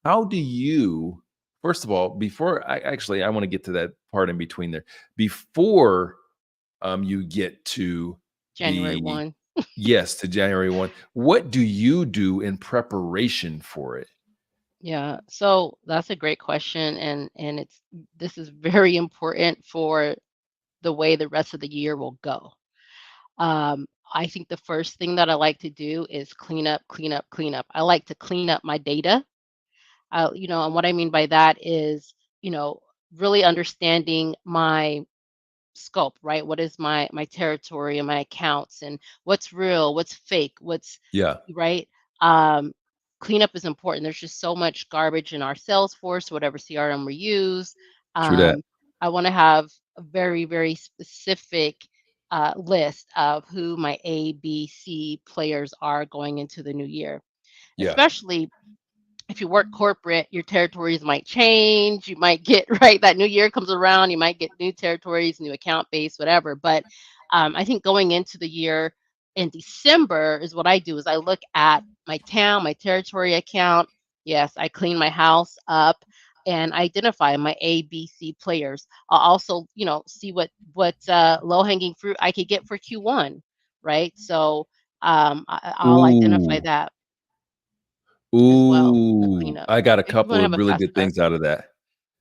Speaker 1: How do you, first of all, before I want to get to that part in between there, before you get to
Speaker 8: January 1.
Speaker 1: Yes, to January 1. What do you do in preparation for it?
Speaker 8: Yeah, so that's a great question, and this is very important for the way the rest of the year will go. I think the first thing that I like to do is clean up. I like to clean up my data. And what I mean by that is, really understanding my scope, right? What is my territory and my accounts, and what's real, what's fake, what's right. Cleanup is important. There's just so much garbage in our Salesforce, whatever CRM we use.
Speaker 1: True that.
Speaker 8: I want to have a very, very specific list of who my A, B, C players are going into the new year. Especially if you work corporate, your territories might change. You might get, right, that new year comes around, you might get new territories, new account base, whatever. But I think going into the year in December is what I do is I look at my town, my territory account. Yes, I clean my house up and identify my A, B, C players. I'll also, see what low-hanging fruit I could get for Q1, right? So I'll identify that.
Speaker 1: Ooh,
Speaker 8: Well,
Speaker 1: I got a
Speaker 8: if you
Speaker 1: couple
Speaker 8: wanna
Speaker 1: of
Speaker 8: have a
Speaker 1: really
Speaker 8: fast
Speaker 1: good things out of that.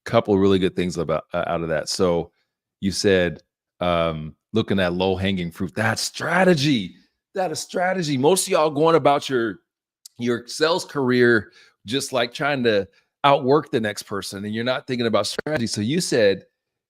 Speaker 1: Couple of really good things out of that. So you said looking at low hanging fruit. That's strategy. That is strategy. Most of y'all going about your sales career just like trying to outwork the next person, and you're not thinking about strategy. So you said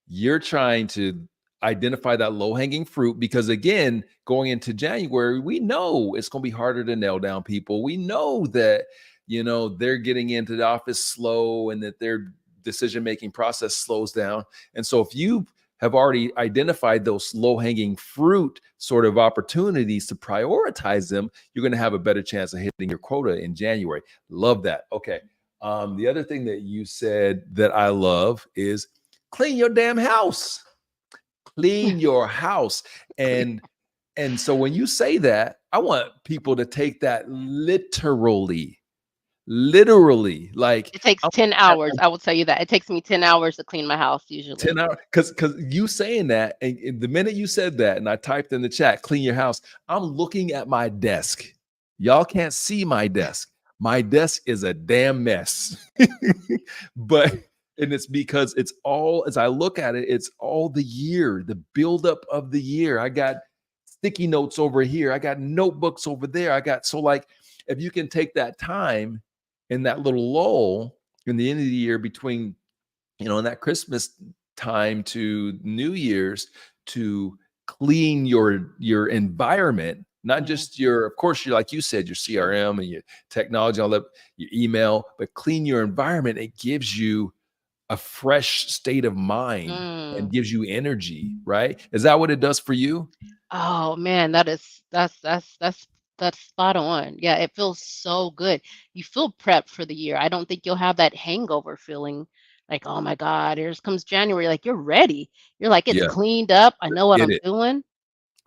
Speaker 1: you're trying to identify that low-hanging fruit, because again, going into January, we know it's going to be harder to nail down people. We know that, they're getting into the office slow and that their decision-making process slows down. And so if you have already identified those low-hanging fruit sort of opportunities to prioritize them, you're going to have a better chance of hitting your quota in January. Love that. Okay. The other thing that you said that I love is clean your damn house. Clean your house. And so when you say that, I want people to take that literally. Like
Speaker 8: It takes 10 hours. I will tell you that. It takes me 10 hours to clean my house usually.
Speaker 1: 10 hours. Because you saying that, and the minute you said that, and I typed in the chat, clean your house, I'm looking at my desk. Y'all can't see my desk. My desk is a damn mess. And it's because it's all, as I look at it, it's all the year, the buildup of the year. I got sticky notes over here. I got notebooks over there. So like, if you can take that time in that little lull in the end of the year between, in that Christmas time to New Year's, to clean your environment, not just of course, like you said, your CRM and your technology, all that, your email, but clean your environment. It gives you a fresh state of mind and gives you energy, right? Is that what it does for you?
Speaker 8: Oh man, that's spot on. Yeah, it feels so good. You feel prepped for the year. I don't think you'll have that hangover feeling like, oh my God, here comes January. Like you're ready. You're like, it's cleaned up. I know what I'm doing.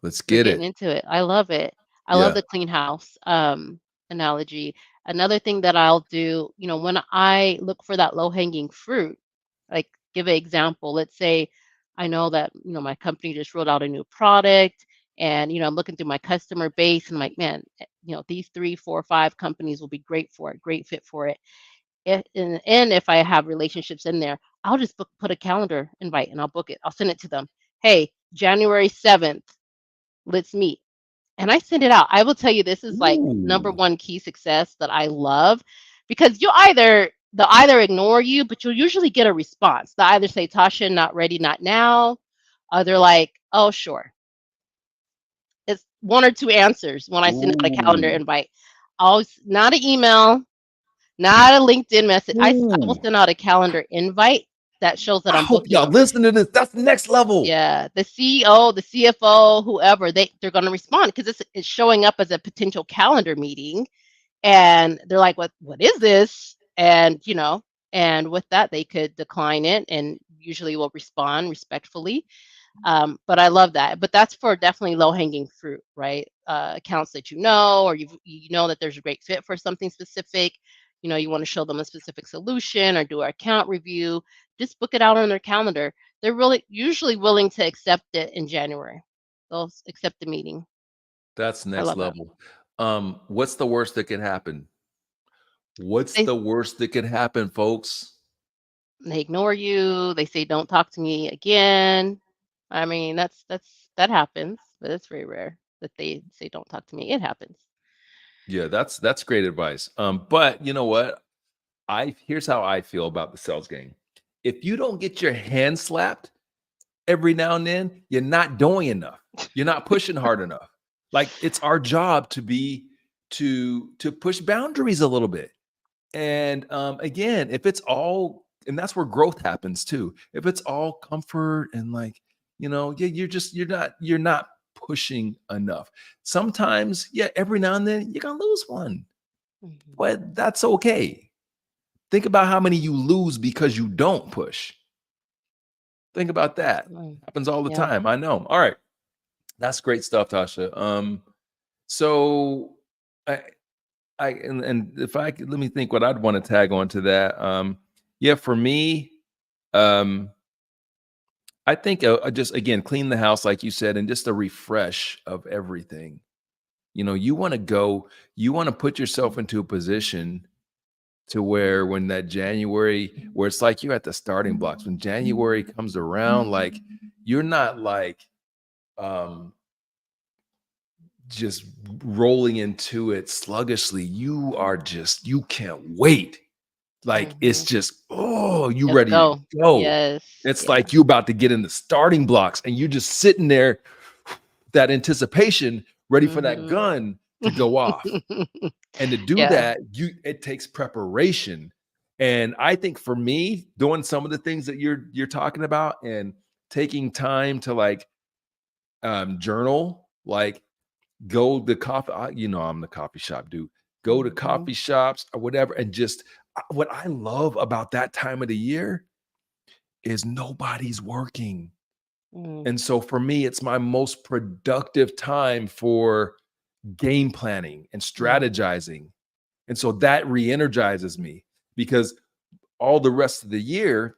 Speaker 1: Let's
Speaker 8: You're
Speaker 1: get
Speaker 8: getting into it. I love it. I love the clean house analogy. Another thing that I'll do, when I look for that low-hanging fruit, like give an example. Let's say I know that, my company just rolled out a new product and, I'm looking through my customer base and I'm like, man, these 3, 4, 5 companies will be great for it, great fit for it. And if I have relationships in there, I'll just put a calendar invite and I'll book it. I'll send it to them. Hey, January 7th, let's meet. And I send it out. I will tell you, this is like number one key success that I love, because they'll either ignore you, but you'll usually get a response. They'll either say, Tasha, not ready, not now. Or they're like, oh, sure. It's 1 or 2 answers when I send out a calendar invite. Not an email, not a LinkedIn message. I will send out a calendar invite that shows that I'm booking.
Speaker 1: Y'all listen to this. That's the next level.
Speaker 8: Yeah, the CEO, the CFO, whoever, they're going to respond because it's showing up as a potential calendar meeting, and they're like, "What is this?" And and with that, they could decline it, and usually will respond respectfully. But I love that. But that's for definitely low-hanging fruit, right? Accounts that or you know that there's a great fit for something specific. You want to show them a specific solution or do an account review. Just book it out on their calendar. They're really usually willing to accept it in January. They'll accept the meeting.
Speaker 1: That's next level. What's the worst that could happen? The worst that could happen, folks?
Speaker 8: They ignore you. They say, "Don't talk to me again." I mean, that happens, but it's very rare that they say, "Don't talk to me." It happens.
Speaker 1: Yeah, that's great advice. But you know what? Here's how I feel about the sales game. If you don't get your hand slapped every now and then, you're not doing enough. You're not pushing hard enough. Like, it's our job to push boundaries a little bit. And again, if it's all, and that's where growth happens too. If it's all comfort and like, you're not pushing enough. Sometimes, every now and then you're gonna lose one, but that's okay. Think about how many you lose because you don't push. Think about that. Happens all the time. I know. All right. That's great stuff, Tasha. So and if I could, let me think what I'd want to tag on to that. For me, I think just again, clean the house, like you said, and just a refresh of everything. You want to put yourself into a position to where when that January, where it's like you're at the starting blocks, when January comes around, like you're not like just rolling into it sluggishly. You can't wait. Like it's just, oh, you
Speaker 8: Let's
Speaker 1: ready
Speaker 8: go.
Speaker 1: to go.
Speaker 8: Yes.
Speaker 1: It's
Speaker 8: Yeah.
Speaker 1: like you about to get in the starting blocks and you just sitting there, that anticipation, ready for that
Speaker 8: Mhm.
Speaker 1: gun to go off. And to do
Speaker 8: Yeah.
Speaker 1: that, it takes preparation. And I think for me, doing some of the things that you're talking about and taking time to like journal, like go to coffee, I'm the coffee shop dude. Go to
Speaker 8: Mhm.
Speaker 1: coffee shops or whatever, and just what I love about that time of the year is nobody's working.
Speaker 8: Mm.
Speaker 1: And so for me, it's my most productive time for game planning and strategizing. And so that re-energizes me because all the rest of the year,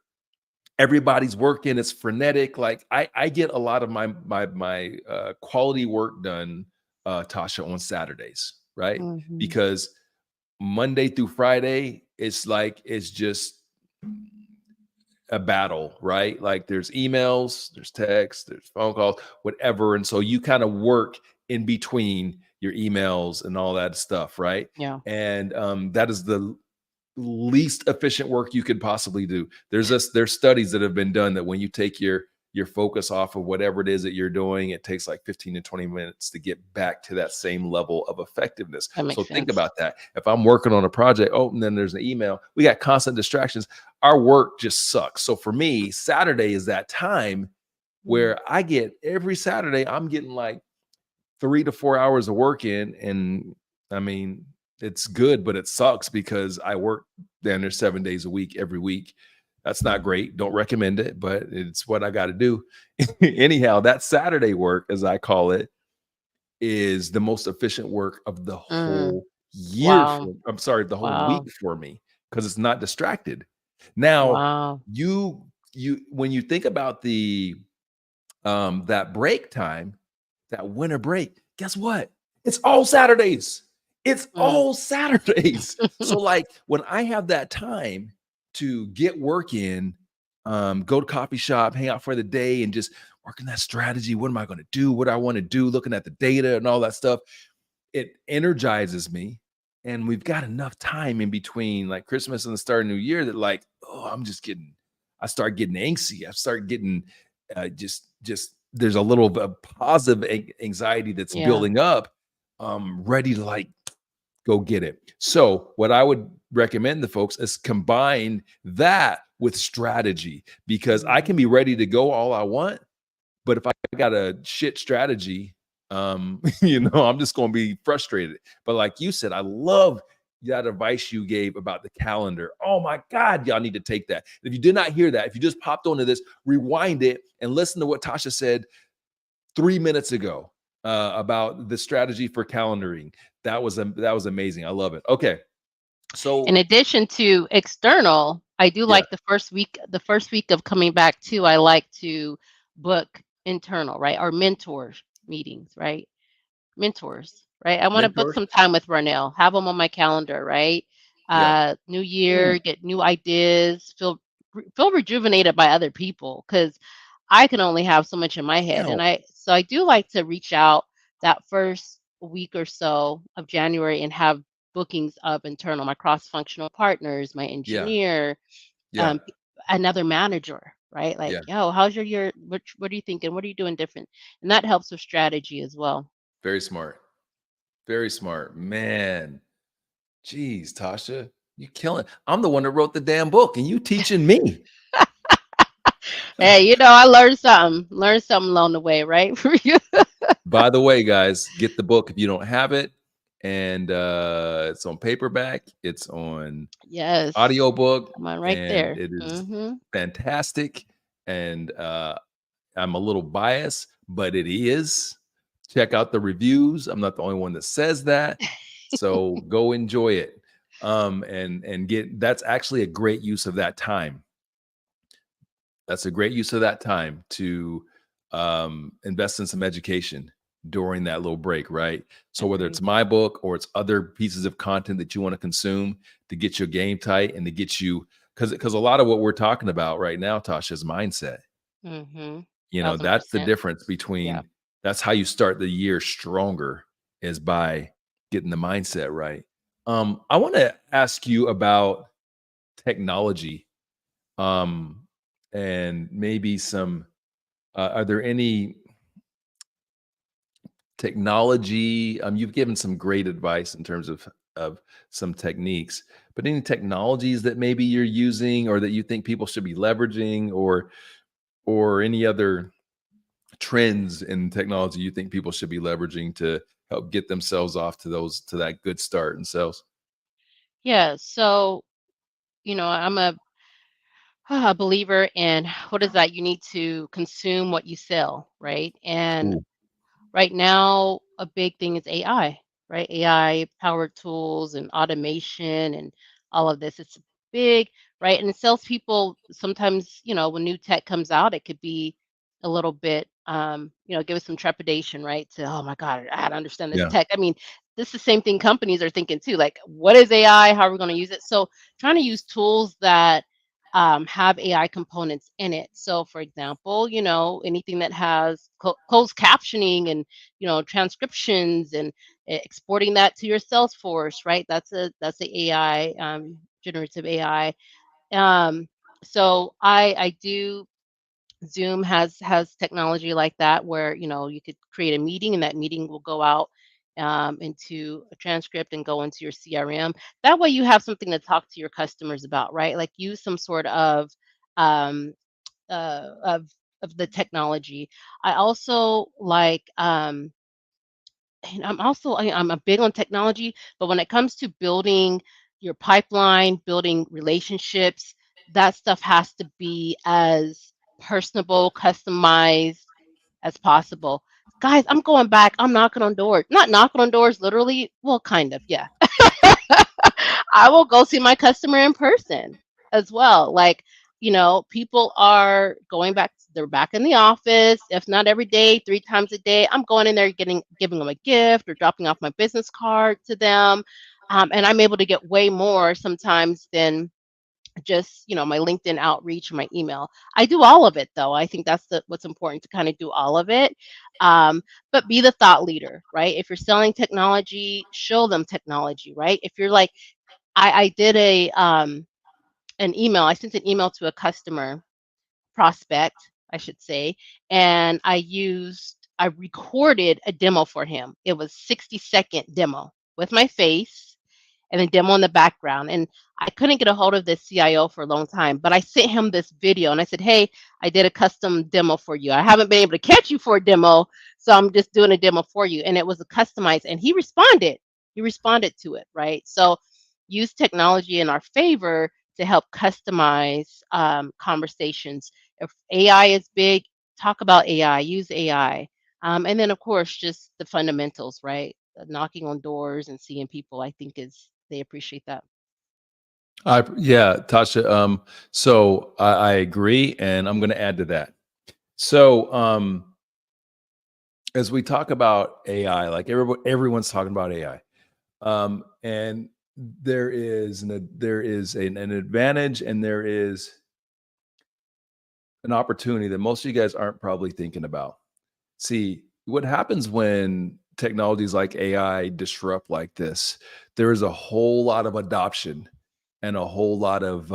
Speaker 1: everybody's working, it's frenetic. Like I get a lot of my quality work done, Tasha, on Saturdays, right?
Speaker 8: Mhm.
Speaker 1: Because Monday through Friday, it's just a battle, right? Like there's emails, there's texts, there's phone calls, whatever. And so you kind of work in between your emails and all that stuff, right?
Speaker 8: Yeah.
Speaker 1: And that is the least efficient work you could possibly do. There's studies that have been done that when you take your focus off of whatever it is that you're doing, it takes like 15 to 20 minutes to get back to that same level of effectiveness.
Speaker 8: That makes
Speaker 1: So think
Speaker 8: sense.
Speaker 1: about that. If I'm working on a project, and then there's an email, we got constant distractions. Our work just sucks. So for me, Saturday is that time where I get every Saturday, I'm getting like 3 to 4 hours of work in. And I mean, it's good, but it sucks because I work down there 7 days a week, every week. That's not great. Don't recommend it, but it's what I got to do. Anyhow, that Saturday work, as I call it, is the most efficient work of the whole year.
Speaker 8: Wow.
Speaker 1: I'm sorry, the whole week
Speaker 8: Wow.
Speaker 1: for me, because it's not distracted. Now,
Speaker 8: Wow.
Speaker 1: you when you think about the that break time, that winter break, guess what? It's all Saturdays. It's
Speaker 8: Mm.
Speaker 1: all Saturdays. So like when I have that time to get work in, go to coffee shop, hang out for the day and just working that strategy. What am I going to do? What I want to do, looking at the data and all that stuff. It energizes me. And we've got enough time in between like Christmas and the start of New Year that like, I start getting angsty. I start getting just there's a little bit of positive anxiety that's
Speaker 8: Yeah.
Speaker 1: building up, ready to like go get it. So what I would recommend to folks is combine that with strategy, because I can be ready to go all I want, but if I got a shit strategy, I'm just going to be frustrated. But like you said, I love that advice you gave about the calendar. Oh my God, y'all need to take that. If you did not hear that, if you just popped onto this, rewind it and listen to what Tasha said 3 minutes ago about the strategy for calendaring. That was amazing. I love it. Okay. So
Speaker 8: In addition to external, I do like the first week of coming back too. I like to book internal, right? Or mentors meetings, right? Mentors, right? I want to book
Speaker 1: mentors.
Speaker 8: some time with Ronell, have them on my calendar, right?
Speaker 1: Yeah.
Speaker 8: New year, get new ideas, feel rejuvenated by other people, because I can only have so much in my head.
Speaker 1: No.
Speaker 8: And I do like to reach out that first week or so of January and have bookings of internal, my cross-functional partners, my engineer,
Speaker 1: Yeah.
Speaker 8: another manager, right? Like, yo, how's your year? What are you thinking? What are you doing different? And that helps with strategy as well.
Speaker 1: Very smart. Very smart, man. Jeez, Tasha, you killing. I'm the one that wrote the damn book and you teaching me.
Speaker 8: Hey, I learned something along the way, right?
Speaker 1: By the way, guys, get the book if you don't have it. And it's on paperback, it's on audiobook.
Speaker 8: I'm on right
Speaker 1: and
Speaker 8: there.
Speaker 1: It is fantastic. And I'm a little biased, but it is. Check out the reviews. I'm not the only one that says that. So go enjoy it. And that's actually a great use of that time. That's a great use of that time to invest in some education during that little break, right? So whether it's my book or it's other pieces of content that you want to consume to get your game tight and to get you, because a lot of what we're talking about right now, Tasha, is mindset. That's the
Speaker 8: 1000%.
Speaker 1: difference between, that's how you start the year stronger, is by getting the mindset right. I want to ask you about technology. and maybe some, are there any technology? You've given some great advice in terms of some techniques, but any technologies that maybe you're using or that you think people should be leveraging, or any other trends in technology you think people should be leveraging to help get themselves off to that good start in sales?
Speaker 8: Yeah. So, I'm a believer in what is that? You need to consume what you sell, right? And
Speaker 1: Ooh.
Speaker 8: right now, a big thing is AI, right? AI powered tools and automation and all of this. It's big, right? And salespeople sometimes, when new tech comes out, it could be a little bit, give us some trepidation, right? To, oh my God, I don't understand this
Speaker 1: Yeah.
Speaker 8: tech. I mean, this is the same thing companies are thinking too. Like, what is AI? How are we going to use it? So, trying to use tools that have AI components in it. So, for example, anything that has closed captioning and transcriptions and exporting that to your Salesforce, right? That's the AI, generative AI. So I do. Zoom has technology like that where you could create a meeting and that meeting will go out into a transcript and go into your CRM. That way you have something to talk to your customers about, right? Like use some sort um, of the technology. I also like and I'm a big on technology, but when it comes to building your pipeline, building relationships, that stuff has to be as personable, customized as possible. Guys, I'm going back. I'm knocking on doors. Not knocking on doors literally. Well, kind of, yeah. I will go see my customer in person as well. Like, people are going back, they're back in the office, if not every day, 3 times a day. I'm going in there giving them a gift or dropping off my business card to them. And I'm able to get way more sometimes than just my LinkedIn outreach or my email. I do all of it though. I think that's what's important, to kind of do all of it. But be the thought leader, right? If you're selling technology, show them technology, right? If you're like, I did an email. I sent an email to a customer prospect, I should say, and I recorded a demo for him. It was 60-second demo with my face and a demo in the background. And I couldn't get a hold of the CIO for a long time, but I sent him this video and I said, hey, I did a custom demo for you. I haven't been able to catch you for a demo, so I'm just doing a demo for you. And it was a customized, and he responded. He responded to it, right? So use technology in our favor to help customize conversations. If AI is big, talk about AI, use AI. And then, of course, just the fundamentals, right? Knocking on doors and seeing people, I think they appreciate that.
Speaker 1: Yeah, Tasha. So I agree, and I'm going to add to that. So as we talk about AI, like everyone's talking about AI, and there is an advantage, and there is an opportunity that most of you guys aren't probably thinking about. See, what happens when technologies like AI disrupt like this? There is a whole lot of adoption and a whole lot of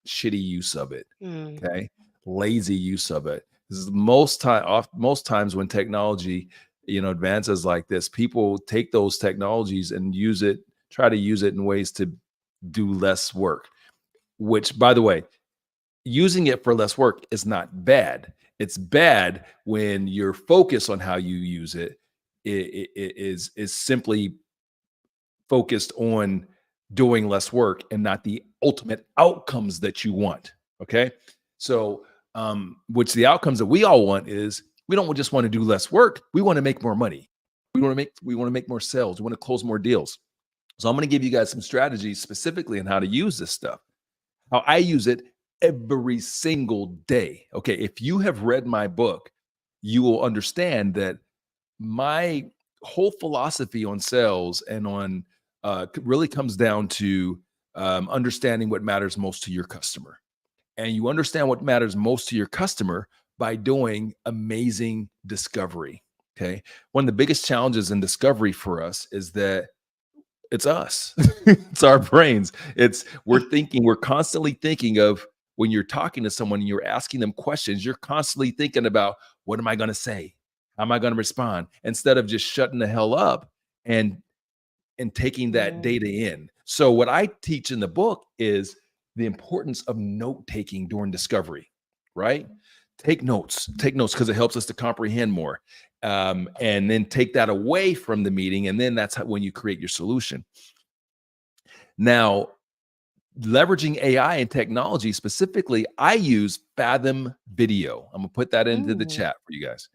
Speaker 1: shitty use of it. Okay, lazy use of it. This is most times when technology, advances like this, people take those technologies and try to use it in ways to do less work. Which, by the way, using it for less work is not bad. It's bad when your focus on how you use it is simply focused on doing less work and not the ultimate outcomes that you want. Okay. So, which the outcomes that we all want is, we don't just want to do less work. We want to make more money. We want to make more sales. We want to close more deals. So I'm going to give you guys some strategies specifically on how to use this stuff, how I use it every single day. Okay. If you have read my book, you will understand that my whole philosophy on sales and on really comes down to understanding what matters most to your customer. And you understand what matters most to your customer by doing amazing discovery. Okay. One of the biggest challenges in discovery for us is that it's us. It's our brains. We're constantly thinking of when you're talking to someone and you're asking them questions, you're constantly thinking about, what am I going to say? How am I going to respond? Instead of just shutting the hell up and taking that data in. So what I teach in the book is the importance of note taking during discovery, right? Take notes because it helps us to comprehend more. And then take that away from the meeting. And then that's when you create your solution. Now, leveraging AI and technology specifically, I use Fathom Video. I'm gonna put that into the chat for you guys.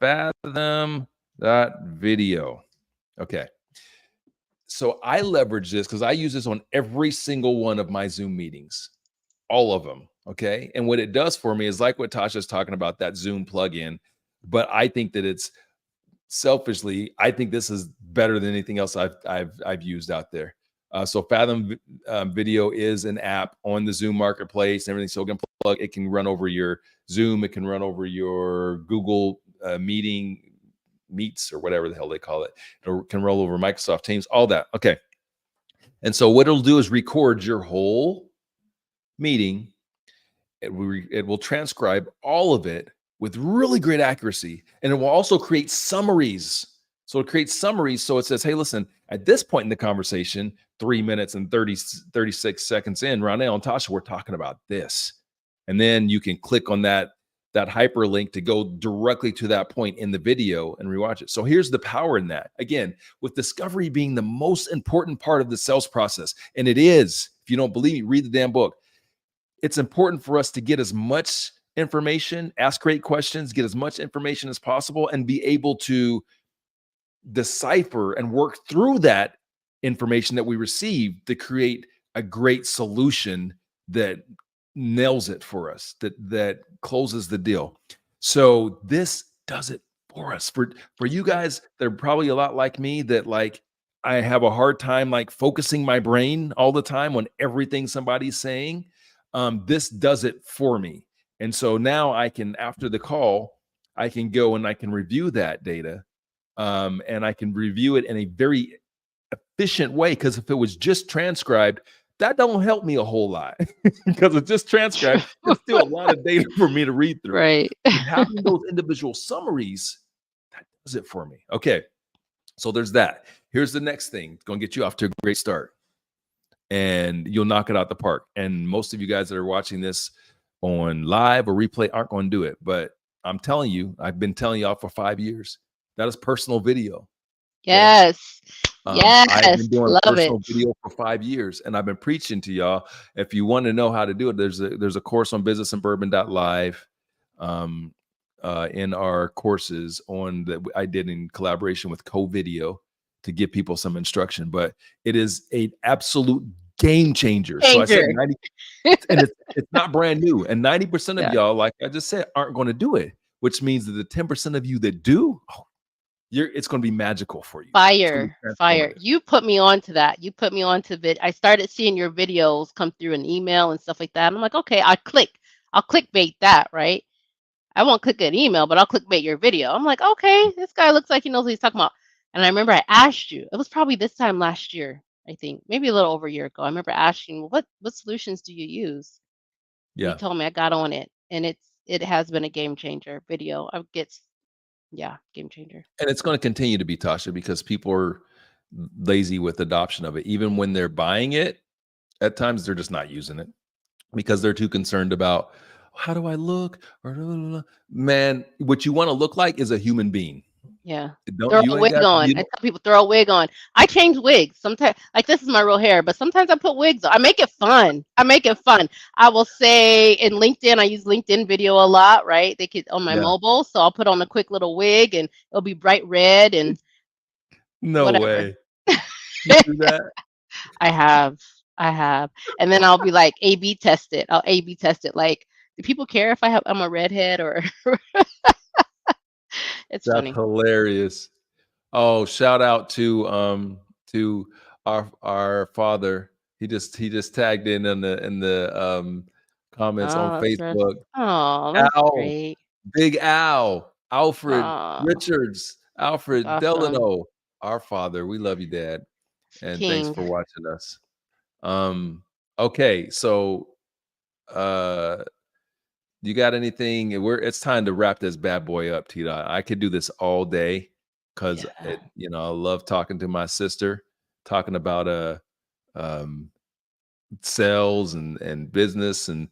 Speaker 1: Fathom.video. Okay. So I leverage this because I use this on every single one of my Zoom meetings, all of them. Okay. And what it does for me is like what Tasha's talking about, that Zoom plugin. But I think that it's selfishly, I think this is better than anything else I've used out there. So Fathom Video is an app on the Zoom marketplace and everything. So it can plug, it can run over your Zoom, it can run over your Google Meets or whatever the hell they call it. It can roll over Microsoft Teams, all that. Okay. And so what it'll do is record your whole meeting. It will transcribe all of it with really great accuracy. And it will also create summaries. So it creates summaries. So it says, hey, listen, at this point in the conversation, 3 minutes and 36 seconds in, Ronell and Tasha, we're talking about this. And then you can click on that hyperlink to go directly to that point in the video and rewatch it. So here's the power in that. Again, with discovery being the most important part of the sales process. And it is, if you don't believe me, read the damn book. It's important for us to get as much information, ask great questions, get as much information as possible, and be able to decipher and work through that information that we receive to create a great solution that nails it for us, that closes the deal. So this does it for us. For you guys, they're probably a lot like me, that like I have a hard time like focusing my brain all the time on everything somebody's saying. This does it for me. And so now I can, after the call, I can go and I can review that data. And I can review it in a very efficient way, because if it was just transcribed, that don't help me a whole lot because it's just transcribed. There's still a lot of data for me to read through.
Speaker 8: Right.
Speaker 1: Having those individual summaries, that does it for me. Okay. So there's that. Here's the next thing. It's going to get you off to a great start and you'll knock it out the park. And most of you guys that are watching this on live or replay aren't going to do it. But I'm telling you, I've been telling y'all for 5 years. That is personal video.
Speaker 8: Yes.
Speaker 1: I've been
Speaker 8: Yes.
Speaker 1: doing
Speaker 8: Love
Speaker 1: personal
Speaker 8: it.
Speaker 1: video for 5 years, and I've been preaching to y'all. If you want to know how to do it, there's a course on businessandbourbon.live in our courses on that I did in collaboration with CoVideo to give people some instruction. But it is an absolute game changer. So I said 90, and it's not brand new. And 90% of y'all, like I just said, aren't going to do it, which means that the 10% of you that do, it's going to be magical for you.
Speaker 8: Fire. You put me on to that. You put me on to it. I started seeing your videos come through an email and stuff like that. And I'm like, okay, I'll clickbait that, right? I won't click an email, but I'll clickbait your video. I'm like, okay, this guy looks like he knows what he's talking about. And I remember I asked you, it was probably this time last year, I think, maybe a little over a year ago. I remember asking, what solutions do you use? Yeah. You told me, I got on it, and it has been a game changer. Video, game changer.
Speaker 1: And it's going to continue to be, Tasha, because people are lazy with adoption of it. Even when they're buying it, at times they're just not using it because they're too concerned about, how do I look? Man, what you want to look like is a human being.
Speaker 8: Yeah. Throw a wig on. I tell people, throw a wig on. I change wigs sometimes. Like, this is my real hair, but sometimes I put wigs on. I make it fun. I will say in LinkedIn, I use LinkedIn video a lot, right? They could on my mobile. So I'll put on a quick little wig and it'll be bright red and
Speaker 1: no
Speaker 8: whatever.
Speaker 1: Way. You do that?
Speaker 8: I have. And then I'll be like, A/B test it. I'll A/B test it. Like, do people care if I'm a redhead or It's
Speaker 1: That's
Speaker 8: funny.
Speaker 1: Hilarious. Oh, shout out to our father. He just tagged in the comments on Facebook.
Speaker 8: Oh, that's great.
Speaker 1: Big Al, Alfred Richards, Alfred Delano, our father. We love you, Dad. And thanks for watching us. Okay, so you got anything? It's time to wrap this bad boy up, T-Dot. I could do this all day because
Speaker 8: Yeah.
Speaker 1: I love talking to my sister, talking about sales and business and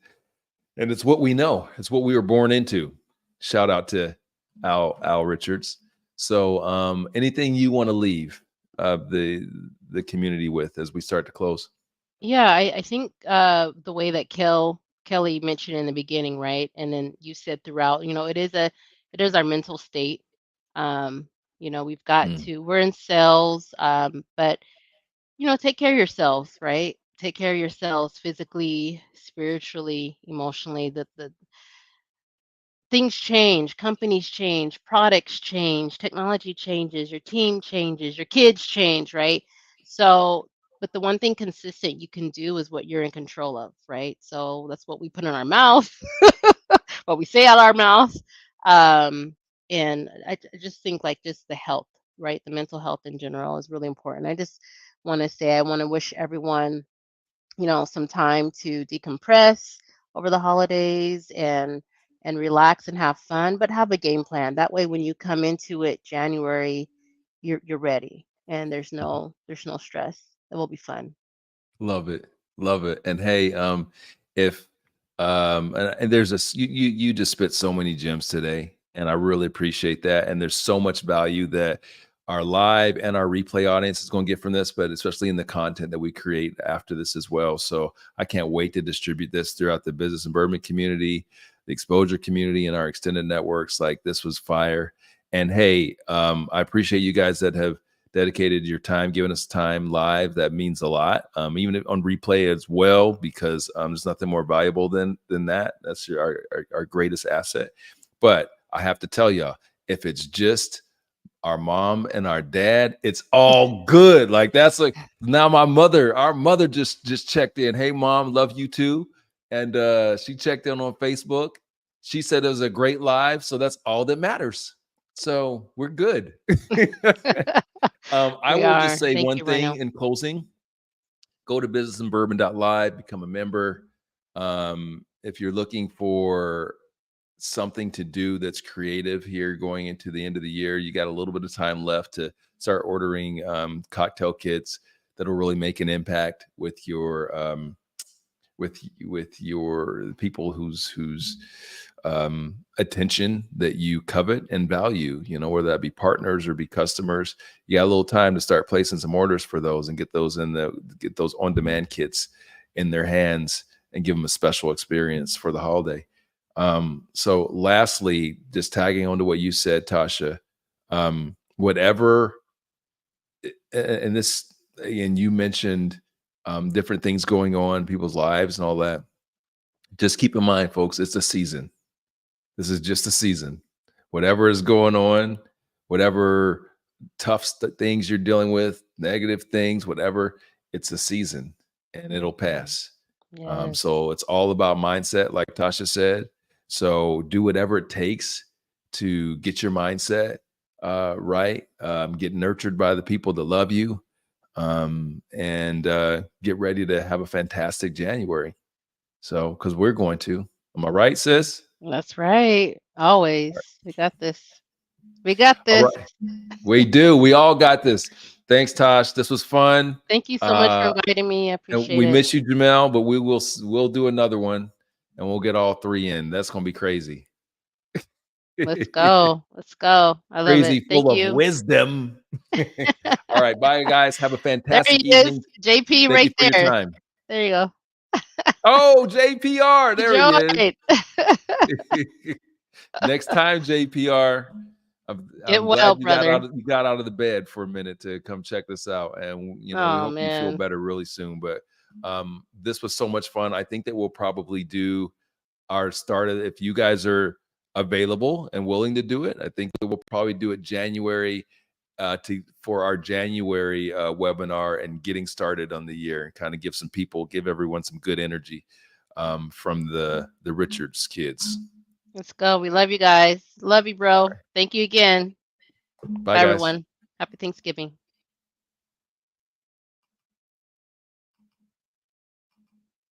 Speaker 1: it's what we know. It's what we were born into. Shout out to Al Richards. So anything you want to leave the community with as we start to close?
Speaker 8: Yeah, I think the way that Kelly mentioned in the beginning, right? And then you said throughout, it is our mental state. We've got we're in sales, but take care of yourselves, right? Take care of yourselves physically, spiritually, emotionally. The things change, companies change, products change, technology changes, your team changes, your kids change, right? So, but the one thing consistent you can do is what you're in control of, right? So that's what we put in our mouth, what we say out our mouth. And I just think like just the health, right? The mental health in general is really important. I just want to say, I want to wish everyone, some time to decompress over the holidays and relax and have fun, but have a game plan. That way, when you come into it January, you're ready, and there's no stress. It will be fun.
Speaker 1: Love it. Love it. And hey, if and there's you just spit so many gems today, and I really appreciate that. And there's so much value that our live and our replay audience is going to get from this, but especially in the content that we create after this as well. So I can't wait to distribute this throughout the Business and Bourbon community, the exposure community, and our extended networks. Like, this was fire. And hey, I appreciate you guys that have dedicated your time, giving us time live. That means a lot. Even on replay as well, because there's nothing more valuable than that. That's our greatest asset. But I have to tell y'all, if it's just our mom and our dad, it's all good. Like, that's like, now our mother just checked in. Hey, Mom, love you too. And she checked in on Facebook. She said it was a great live. So that's all that matters. So we're good. I will just say
Speaker 8: Thank
Speaker 1: one
Speaker 8: you,
Speaker 1: thing
Speaker 8: Ronell.
Speaker 1: in closing. Go to businessandbourbon.live, become a member. If you're looking for something to do that's creative here going into the end of the year, you got a little bit of time left to start ordering cocktail kits that'll really make an impact with your with your people whose attention that you covet and value, whether that be partners or be customers. You got a little time to start placing some orders for those and get those on-demand kits in their hands and give them a special experience for the holiday. So lastly, just tagging on to what you said, Tasha, whatever, and this, again, you mentioned different things going on in people's lives and all that. Just keep in mind, folks, it's a season. This is just a season. Whatever is going on, whatever tough things you're dealing with, negative things, whatever, it's a season and it'll pass.
Speaker 8: Yes.
Speaker 1: So it's all about mindset, like Tasha said. So do whatever it takes to get your mindset right. Get nurtured by the people that love you, and get ready to have a fantastic January. So, because we're going to. Am I right, sis?
Speaker 8: That's right. Always. We got this. We got
Speaker 1: All
Speaker 8: this.
Speaker 1: right. We do. We all got this. Thanks, Tosh. This was fun.
Speaker 8: Thank you so much for inviting me. I
Speaker 1: And
Speaker 8: appreciate
Speaker 1: we
Speaker 8: it.
Speaker 1: miss you, Jamel, but we'll do another one and we'll get all three in. That's gonna be crazy.
Speaker 8: Let's go. Let's go. I love
Speaker 1: Crazy,
Speaker 8: it. Thank
Speaker 1: full
Speaker 8: you.
Speaker 1: of wisdom. All right, bye guys. Have a
Speaker 8: There
Speaker 1: fantastic
Speaker 8: he
Speaker 1: evening.
Speaker 8: is. JP
Speaker 1: Thank
Speaker 8: right
Speaker 1: you for your
Speaker 8: there.
Speaker 1: time.
Speaker 8: There you go.
Speaker 1: Oh, JPR. There he
Speaker 8: Joy.
Speaker 1: is. Next time, JPR.
Speaker 8: Get well,
Speaker 1: glad you
Speaker 8: brother.
Speaker 1: you got out of the bed for a minute to come check this out. And we
Speaker 8: Oh,
Speaker 1: hope you feel
Speaker 8: man.
Speaker 1: better really soon. But this was so much fun. I think that we'll probably do our start of, if you guys are available and willing to do it, I think that we'll probably do it January for our January webinar and getting started on the year, and kind of give everyone some good energy from the Richards kids.
Speaker 8: Let's go. We love you guys. Love you, bro. Thank you again.
Speaker 1: Bye,
Speaker 8: Bye,
Speaker 1: guys.
Speaker 8: everyone. Happy Thanksgiving.